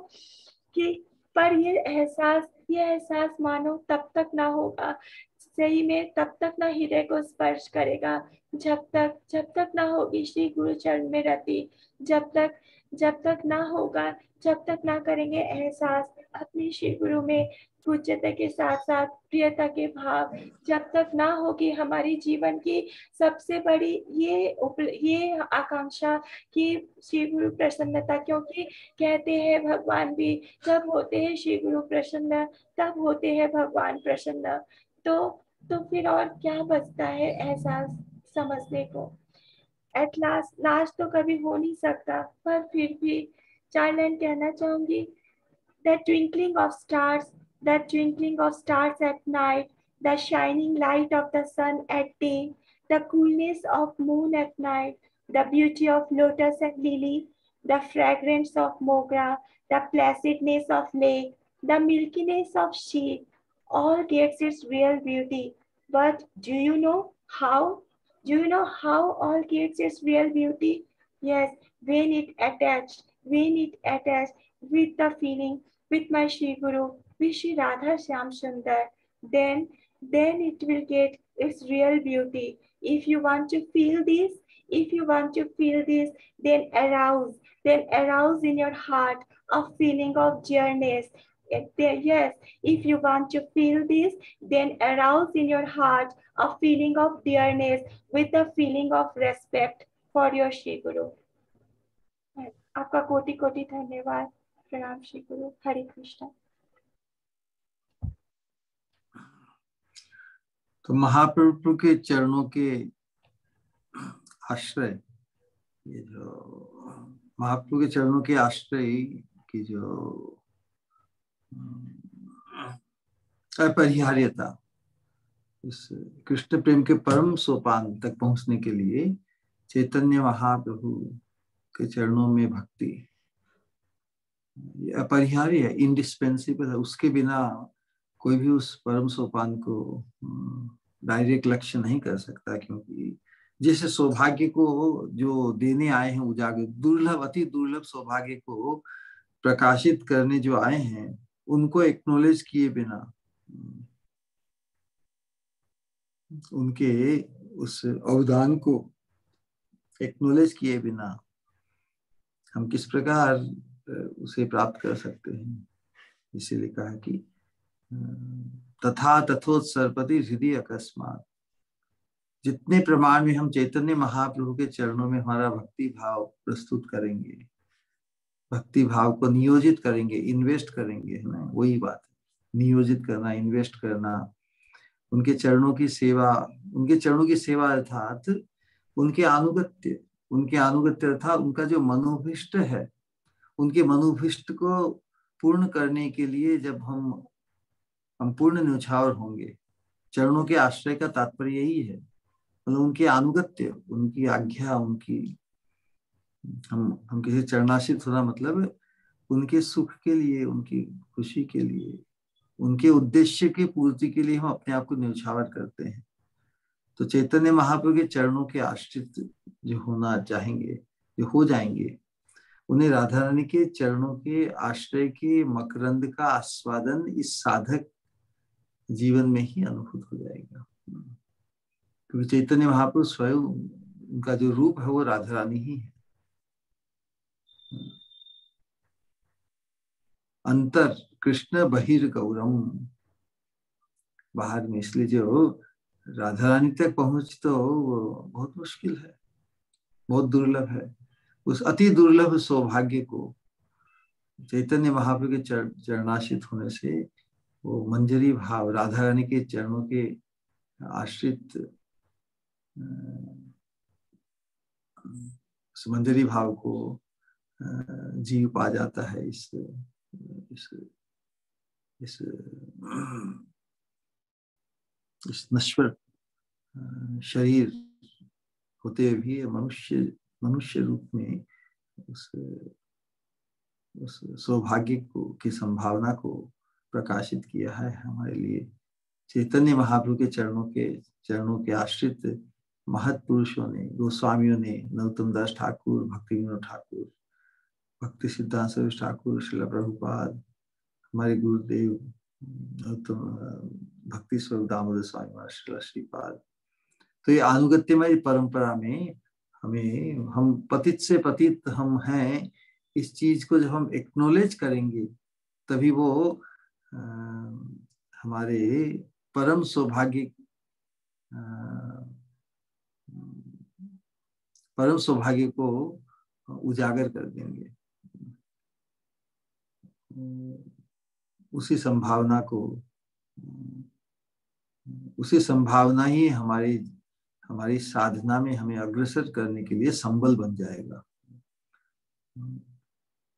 कि पर ये एहसास मानो तब तक ना होगा, सही में तब तक ना हृदय को स्पर्श करेगा, जब तक ना होगी श्री गुरु चरण में रति, जब तक ना होगा, जब तक ना करेंगे एहसास अपने श्री गुरु में पूज्यता के साथ साथ प्रियता के भाव, जब तक ना होगी हमारी जीवन की सबसे बड़ी ये आकांक्षा की श्री गुरु प्रसन्नता। क्योंकि कहते हैं भगवान भी, जब होते हैं श्री गुरु प्रसन्न, तब होते हैं भगवान प्रसन्न। तो फिर और क्या बचता है एहसास समझने को। एट लास्ट तो कभी हो नहीं सकता, पर फिर भी 4 लाइन कहना चाहूंगी। The twinkling of stars at night, the shining light of the sun at day, the coolness of moon at night, the beauty of lotus and lily, the fragrance of mogra, the placidness of lake, the milkiness of sheep, all gets its real beauty. But do you know how? Do you know how all gets its real beauty? Yes, when it attached with the feeling, with my Shri Guru, with Shri Radha Shyam Sundar, then it will get its real beauty. If you want to feel this, then arouse in your heart a feeling of dearness. Yes, if you want to feel this, then arouse in your heart a feeling of dearness with a feeling of respect for your Shri Guru. आपका कोटि कोटि धन्यवाद। प्रणाम श्री गुरु। हरे कृष्णा। तो महाप्रभु के चरणों के आश्रय, ये जो महाप्रभु के चरणों के आश्रय की जो अपरिहार्यता, इस कृष्ण प्रेम के परम सोपान तक पहुंचने के लिए चैतन्य महाप्रभु के चरणों में भक्ति ये अपरिहार्य है, इंडिस्पेंसिबल है। उसके बिना कोई भी उस परम सोपान को डायरेक्ट लक्ष्य नहीं कर सकता, क्योंकि जिस सौभाग्य को जो देने आए हैं उजागर, दुर्लभ अति दुर्लभ सौभाग्य को प्रकाशित करने जो आए हैं, उनको एक्नॉलेज किए बिना, उनके उस अवदान को एक्नॉलेज किए बिना हम किस प्रकार उसे प्राप्त कर सकते हैं। इसीलिए कहा कि तथा तथोत्सर्पति हृदय अकस्मात। जितने प्रमाण में हम चैतन्य महाप्रभु के चरणों में हमारा भक्ति भाव प्रस्तुत करेंगे, भक्ति भाव को नियोजित करेंगे, इन्वेस्ट करेंगे, है ना, वही बात है, नियोजित करना, इन्वेस्ट करना, उनके चरणों की सेवा, उनके चरणों की सेवा अर्थात उनके अनुगत्य अर्थात उनका जो मनोभिष्ट है, उनके मनोभिष्ट को पूर्ण करने के लिए जब हम पूर्ण न्यौछावर होंगे। चरणों के आश्रय का तात्पर्य यही है, मतलब उनके अनुगत्य, उनकी आज्ञा, उनकी हम किसी चरणाश्रित होना मतलब उनके सुख के लिए, उनकी खुशी के लिए, उनके उद्देश्य की पूर्ति के लिए हम अपने आप को न्यौछावर करते हैं। तो चैतन्य महाप्रभु के चरणों के आश्रित जो होना चाहेंगे, जो हो जाएंगे, उन्हें राधा रानी के चरणों के आश्रय के मकरंद का आस्वादन इस साधक जीवन में ही अनुभूत हो जाएगा। क्योंकि चैतन्य महाप्रभु स्वयं, उनका जो रूप है वो राधा रानी ही है। अंतर कृष्ण बहिर्गौरम, बाहर में, इसलिए जो राधा रानी तक पहुंच तो बहुत मुश्किल है, बहुत दुर्लभ है। उस अति दुर्लभ सौभाग्य को चैतन्य महाप्रभु के चरणाश्रित होने से वो मंजरी भाव, राधा रानी के चरणों के आश्रित मंजरी भाव को जीव पा जाता है। इस नश्वर शरीर होते भी मनुष्य रूप में उस सौभाग्य को की संभावना को प्रकाशित किया है हमारे लिए। चैतन्य महाप्रभु के चरणों के आश्रित महत पुरुषों ने, गोस्वामियों ने, नरोत्तम दास ठाकुर, भक्ति विनोद ठाकुर, भक्ति सिद्धांत सरस्वती ठाकुर, श्रील प्रभुपाद, हमारे गुरुदेव भक्ति स्वरूप दामोदर स्वामी महाराज, श्रील श्रीपाद। तो ये अनुगत्यमय परंपरा में हम पतित से पतित हम हैं, इस चीज को जब हम एक्नॉलेज करेंगे तभी वो हमारे परम सौभाग्य को उजागर कर देंगे। उसी संभावना ही हमारी साधना में हमें अग्रसर करने के लिए संबल बन जाएगा।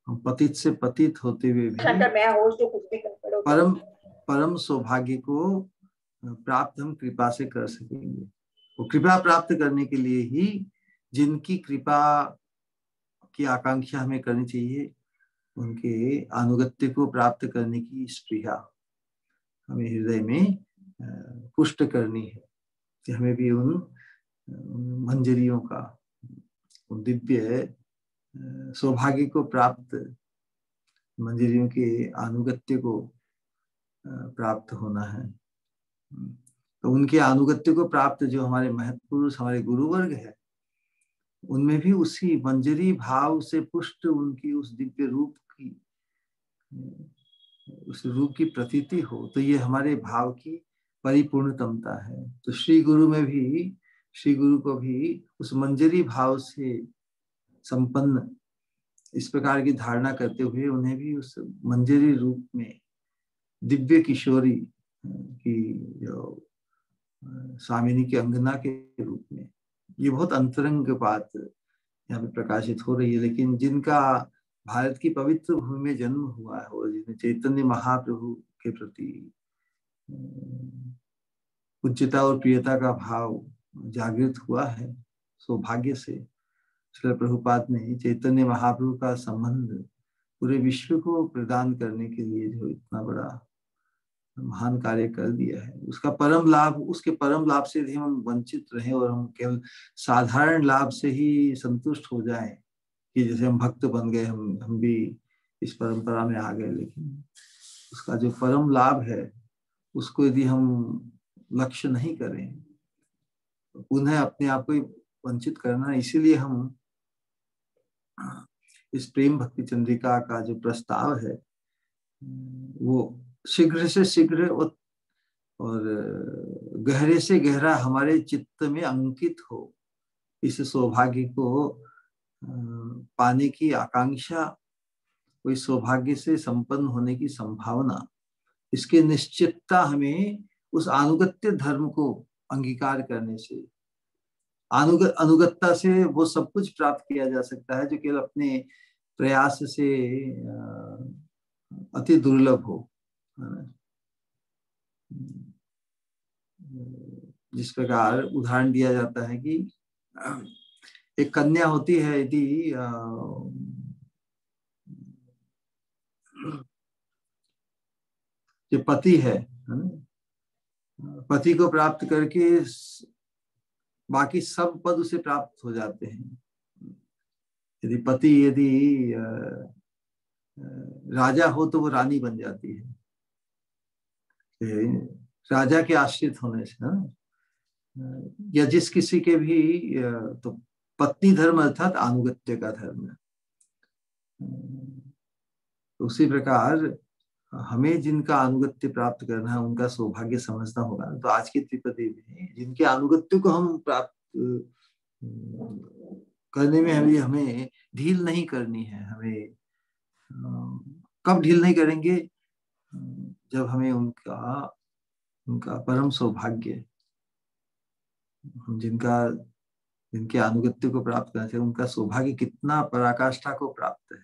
हम पतित से पतित होते हुए भी परम सौभाग्य को प्राप्त हम कृपा से कर सकेंगे। वो कृपा प्राप्त करने के लिए ही जिनकी कृपा की आकांक्षा हमें करनी चाहिए, उनके अनुगत्य को प्राप्त करने की स्पृहा हमें हृदय में पुष्ट करनी है कि हमें भी उन मंजरियों का, उन दिव्य सौभाग्य को प्राप्त, मंजरियों के अनुगत्य को प्राप्त होना है। तो उनके अनुगत्य को प्राप्त जो हमारे महत्पुरुष, हमारे गुरुवर्ग है, उनमें भी उसी मंजरी भाव से पुष्ट उनकी उस दिव्य रूप की, उस रूप की प्रतीति हो, तो ये हमारे भाव की परिपूर्णतमता है। तो श्री गुरु को भी उस मंजरी भाव से संपन्न इस प्रकार की धारणा करते हुए उन्हें भी उस मंजरी रूप में दिव्य किशोरी की जो स्वामिनी की अंगना के रूप में, ये बहुत अंतरंग बात यहाँ पे प्रकाशित हो रही है। लेकिन जिनका भारत की पवित्र भूमि में जन्म हुआ है और जिन्हें चैतन्य महाप्रभु के प्रति पूज्यता और प्रियता का भाव जागृत हुआ है, सौभाग्य से श्रील प्रभुपाद ने चैतन्य महाप्रभु का संबंध पूरे विश्व को प्रदान करने के लिए जो इतना बड़ा महान कार्य कर दिया है, उसका परम लाभ, उसके परम लाभ से यदि हम वंचित रहें और हम केवल साधारण लाभ से ही संतुष्ट हो जाएं कि जैसे हम भक्त बन गए, हम भी इस परंपरा में आ गए, लेकिन उसका जो परम लाभ है उसको यदि हम लक्ष्य नहीं करें तो पुनः अपने आप को वंचित करना। इसीलिए हम इस प्रेम भक्ति चंद्रिका का जो प्रस्ताव है वो शीघ्र से शीघ्र और गहरे से गहरा हमारे चित्त में अंकित हो। इस सौभाग्य को पाने की आकांक्षा, कोई सौभाग्य से संपन्न होने की संभावना, इसकी निश्चितता हमें उस अनुगत्य धर्म को अंगीकार करने से, अनुगत्ता से वो सब कुछ प्राप्त किया जा सकता है जो केवल अपने प्रयास से अति दुर्लभ हो। जिस प्रकार उदाहरण दिया जाता है कि एक कन्या होती है, यदि जो पति है पति को प्राप्त करके बाकी सब पद उसे प्राप्त हो जाते हैं। यदि पति राजा हो तो वो रानी बन जाती है, राजा के आश्रित होने से। या जिस किसी के भी तो पत्नी धर्म अर्थात अनुगत्य का धर्म है। तो उसी प्रकार हमें जिनका अनुगत्य प्राप्त करना है उनका सौभाग्य समझना होगा। तो आज की त्रिपदी में जिनके अनुगत्य को हम प्राप्त करने में हमें ढील नहीं करनी है। हमें कब ढील नहीं करेंगे? जब हमें उनका परम सौभाग्य, हम जिनके अनुगत्य को प्राप्त करना चाहिए, उनका सौभाग्य कितना पराकाष्ठा को प्राप्त है,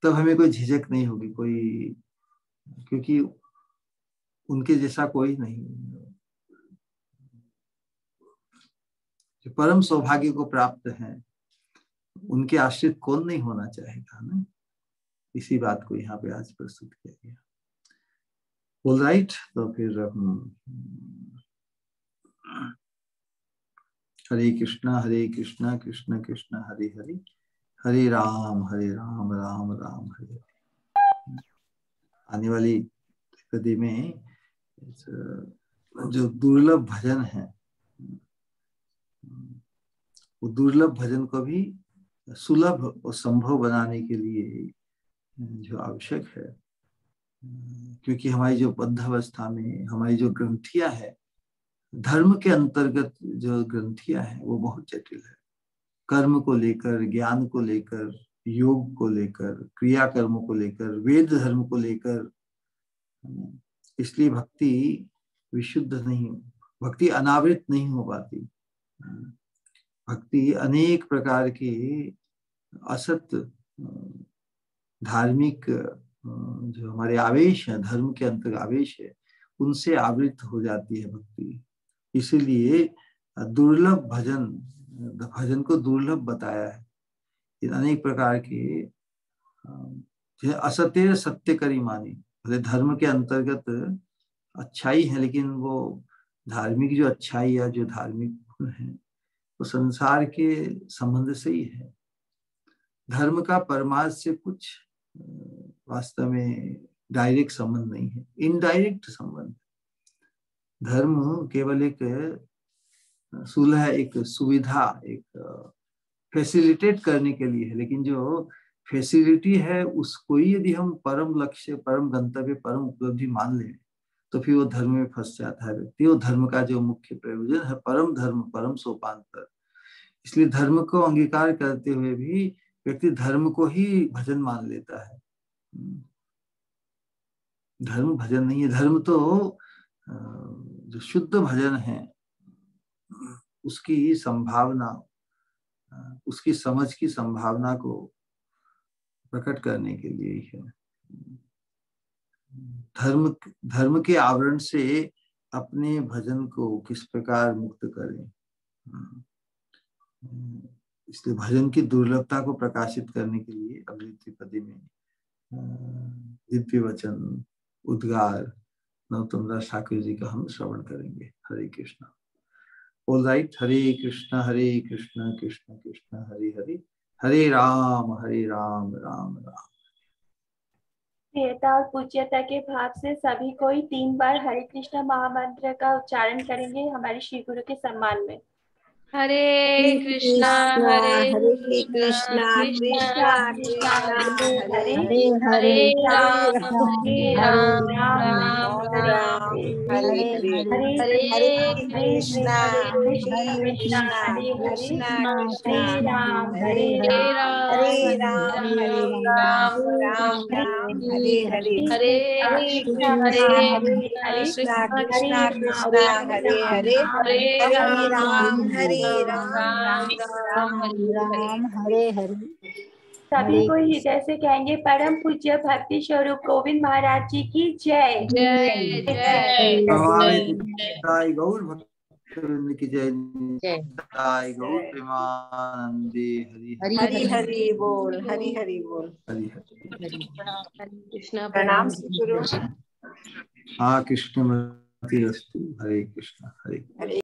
तब हमें कोई झिझक नहीं होगी, क्योंकि उनके जैसा कोई नहीं। जो परम सौभाग्य को प्राप्त है उनके आश्रित कौन नहीं होना चाहेगा ना। इसी बात को यहाँ पे आज प्रस्तुत किया गया। ऑल राइट, तो फिर हरे कृष्णा कृष्ण कृष्ण हरे हरे, हरे राम राम राम हरे हरे। आने वाली त्रिपदी में जो दुर्लभ भजन है, वो दुर्लभ भजन को भी सुलभ और संभव बनाने के लिए जो आवश्यक है, क्योंकि हमारी जो बद्धावस्था में हमारी जो ग्रंथियां है, धर्म के अंतर्गत जो ग्रंथियां हैं वो बहुत जटिल है। कर्म को लेकर, ज्ञान को लेकर, योग को लेकर, क्रिया कर्मों को लेकर, वेद धर्म को लेकर, इसलिए भक्ति विशुद्ध नहीं, भक्ति अनावृत नहीं हो पाती। भक्ति अनेक प्रकार के असत धार्मिक जो हमारे आवेश है, धर्म के अंतर्गत आवेश है, उनसे आवृत हो जाती है भक्ति। इसीलिए दुर्लभ भजन को दुर्लभ बताया है। अनेक प्रकार के असत्य सत्य करी मानी, धर्म के अंतर्गत अच्छाई है, लेकिन वो धार्मिक जो अच्छाई या जो धार्मिक गुण है वो संसार के संबंध से ही है। धर्म का परमार्थ से कुछ वास्तव में डायरेक्ट संबंध नहीं है, इनडायरेक्ट संबंध। धर्म केवल एक सुलह, एक सुविधा, एक फैसिलिटेट करने के लिए है, लेकिन जो फैसिलिटी है उसको ही यदि हम परम लक्ष्य, परम गंतव्य, परम उपलब्धि मान लें तो फिर वो धर्म में फंस जाता है व्यक्ति। वो धर्म का जो मुख्य प्रयोजन है परम धर्म, परम सोपान पर। इसलिए धर्म को अंगीकार करते हुए भी व्यक्ति धर्म को ही भजन मान लेता है। धर्म भजन नहीं है। धर्म तो जो शुद्ध भजन है उसकी संभावना, उसकी समझ की संभावना को प्रकट करने के लिए ही है। धर्म के आवरण से अपने भजन को किस प्रकार मुक्त करें, इसलिए भजन की दुर्लभता को प्रकाशित करने के लिए अगली त्रिपदी में दिव्य वचन उद्गार नरोत्तम दास ठाकुर जी का हम श्रवण करेंगे। हरे कृष्णा। ऑल राइट, हरे कृष्णा कृष्ण कृष्ण हरे हरे, हरे राम राम राम। प्रियता और पूज्यता के भाव से सभी कोई 3 बार हरे कृष्ण महामंत्र का उच्चारण करेंगे हमारे श्री गुरु के सम्मान में। हरे कृष्णा हरे कृष्णा कृष्णा कृष्णा कृष्णा हरे हरे हरे राम राम राम राम हरे हरे हरे कृष्णा कृष्णा कृष्णा हरे राम हरे राम राम हरे हरे हरे कृष्णा कृष्णा कृष्णा हरे राम राम हरे हरे। सभी को हृदय से कहेंगे परम पूज्य भक्ति स्वरूप गोविंद महाराज जी की जय जय जय जय गौर भक्तवृंद की जय, जय गौर प्रेमानंदे। हरि हरि बोल, हरि हरि बोल। हरि हरि। कृष्णा प्रणाम गुरु। हाँ कृष्ण मति अस्तु। हरे कृष्ण हरे।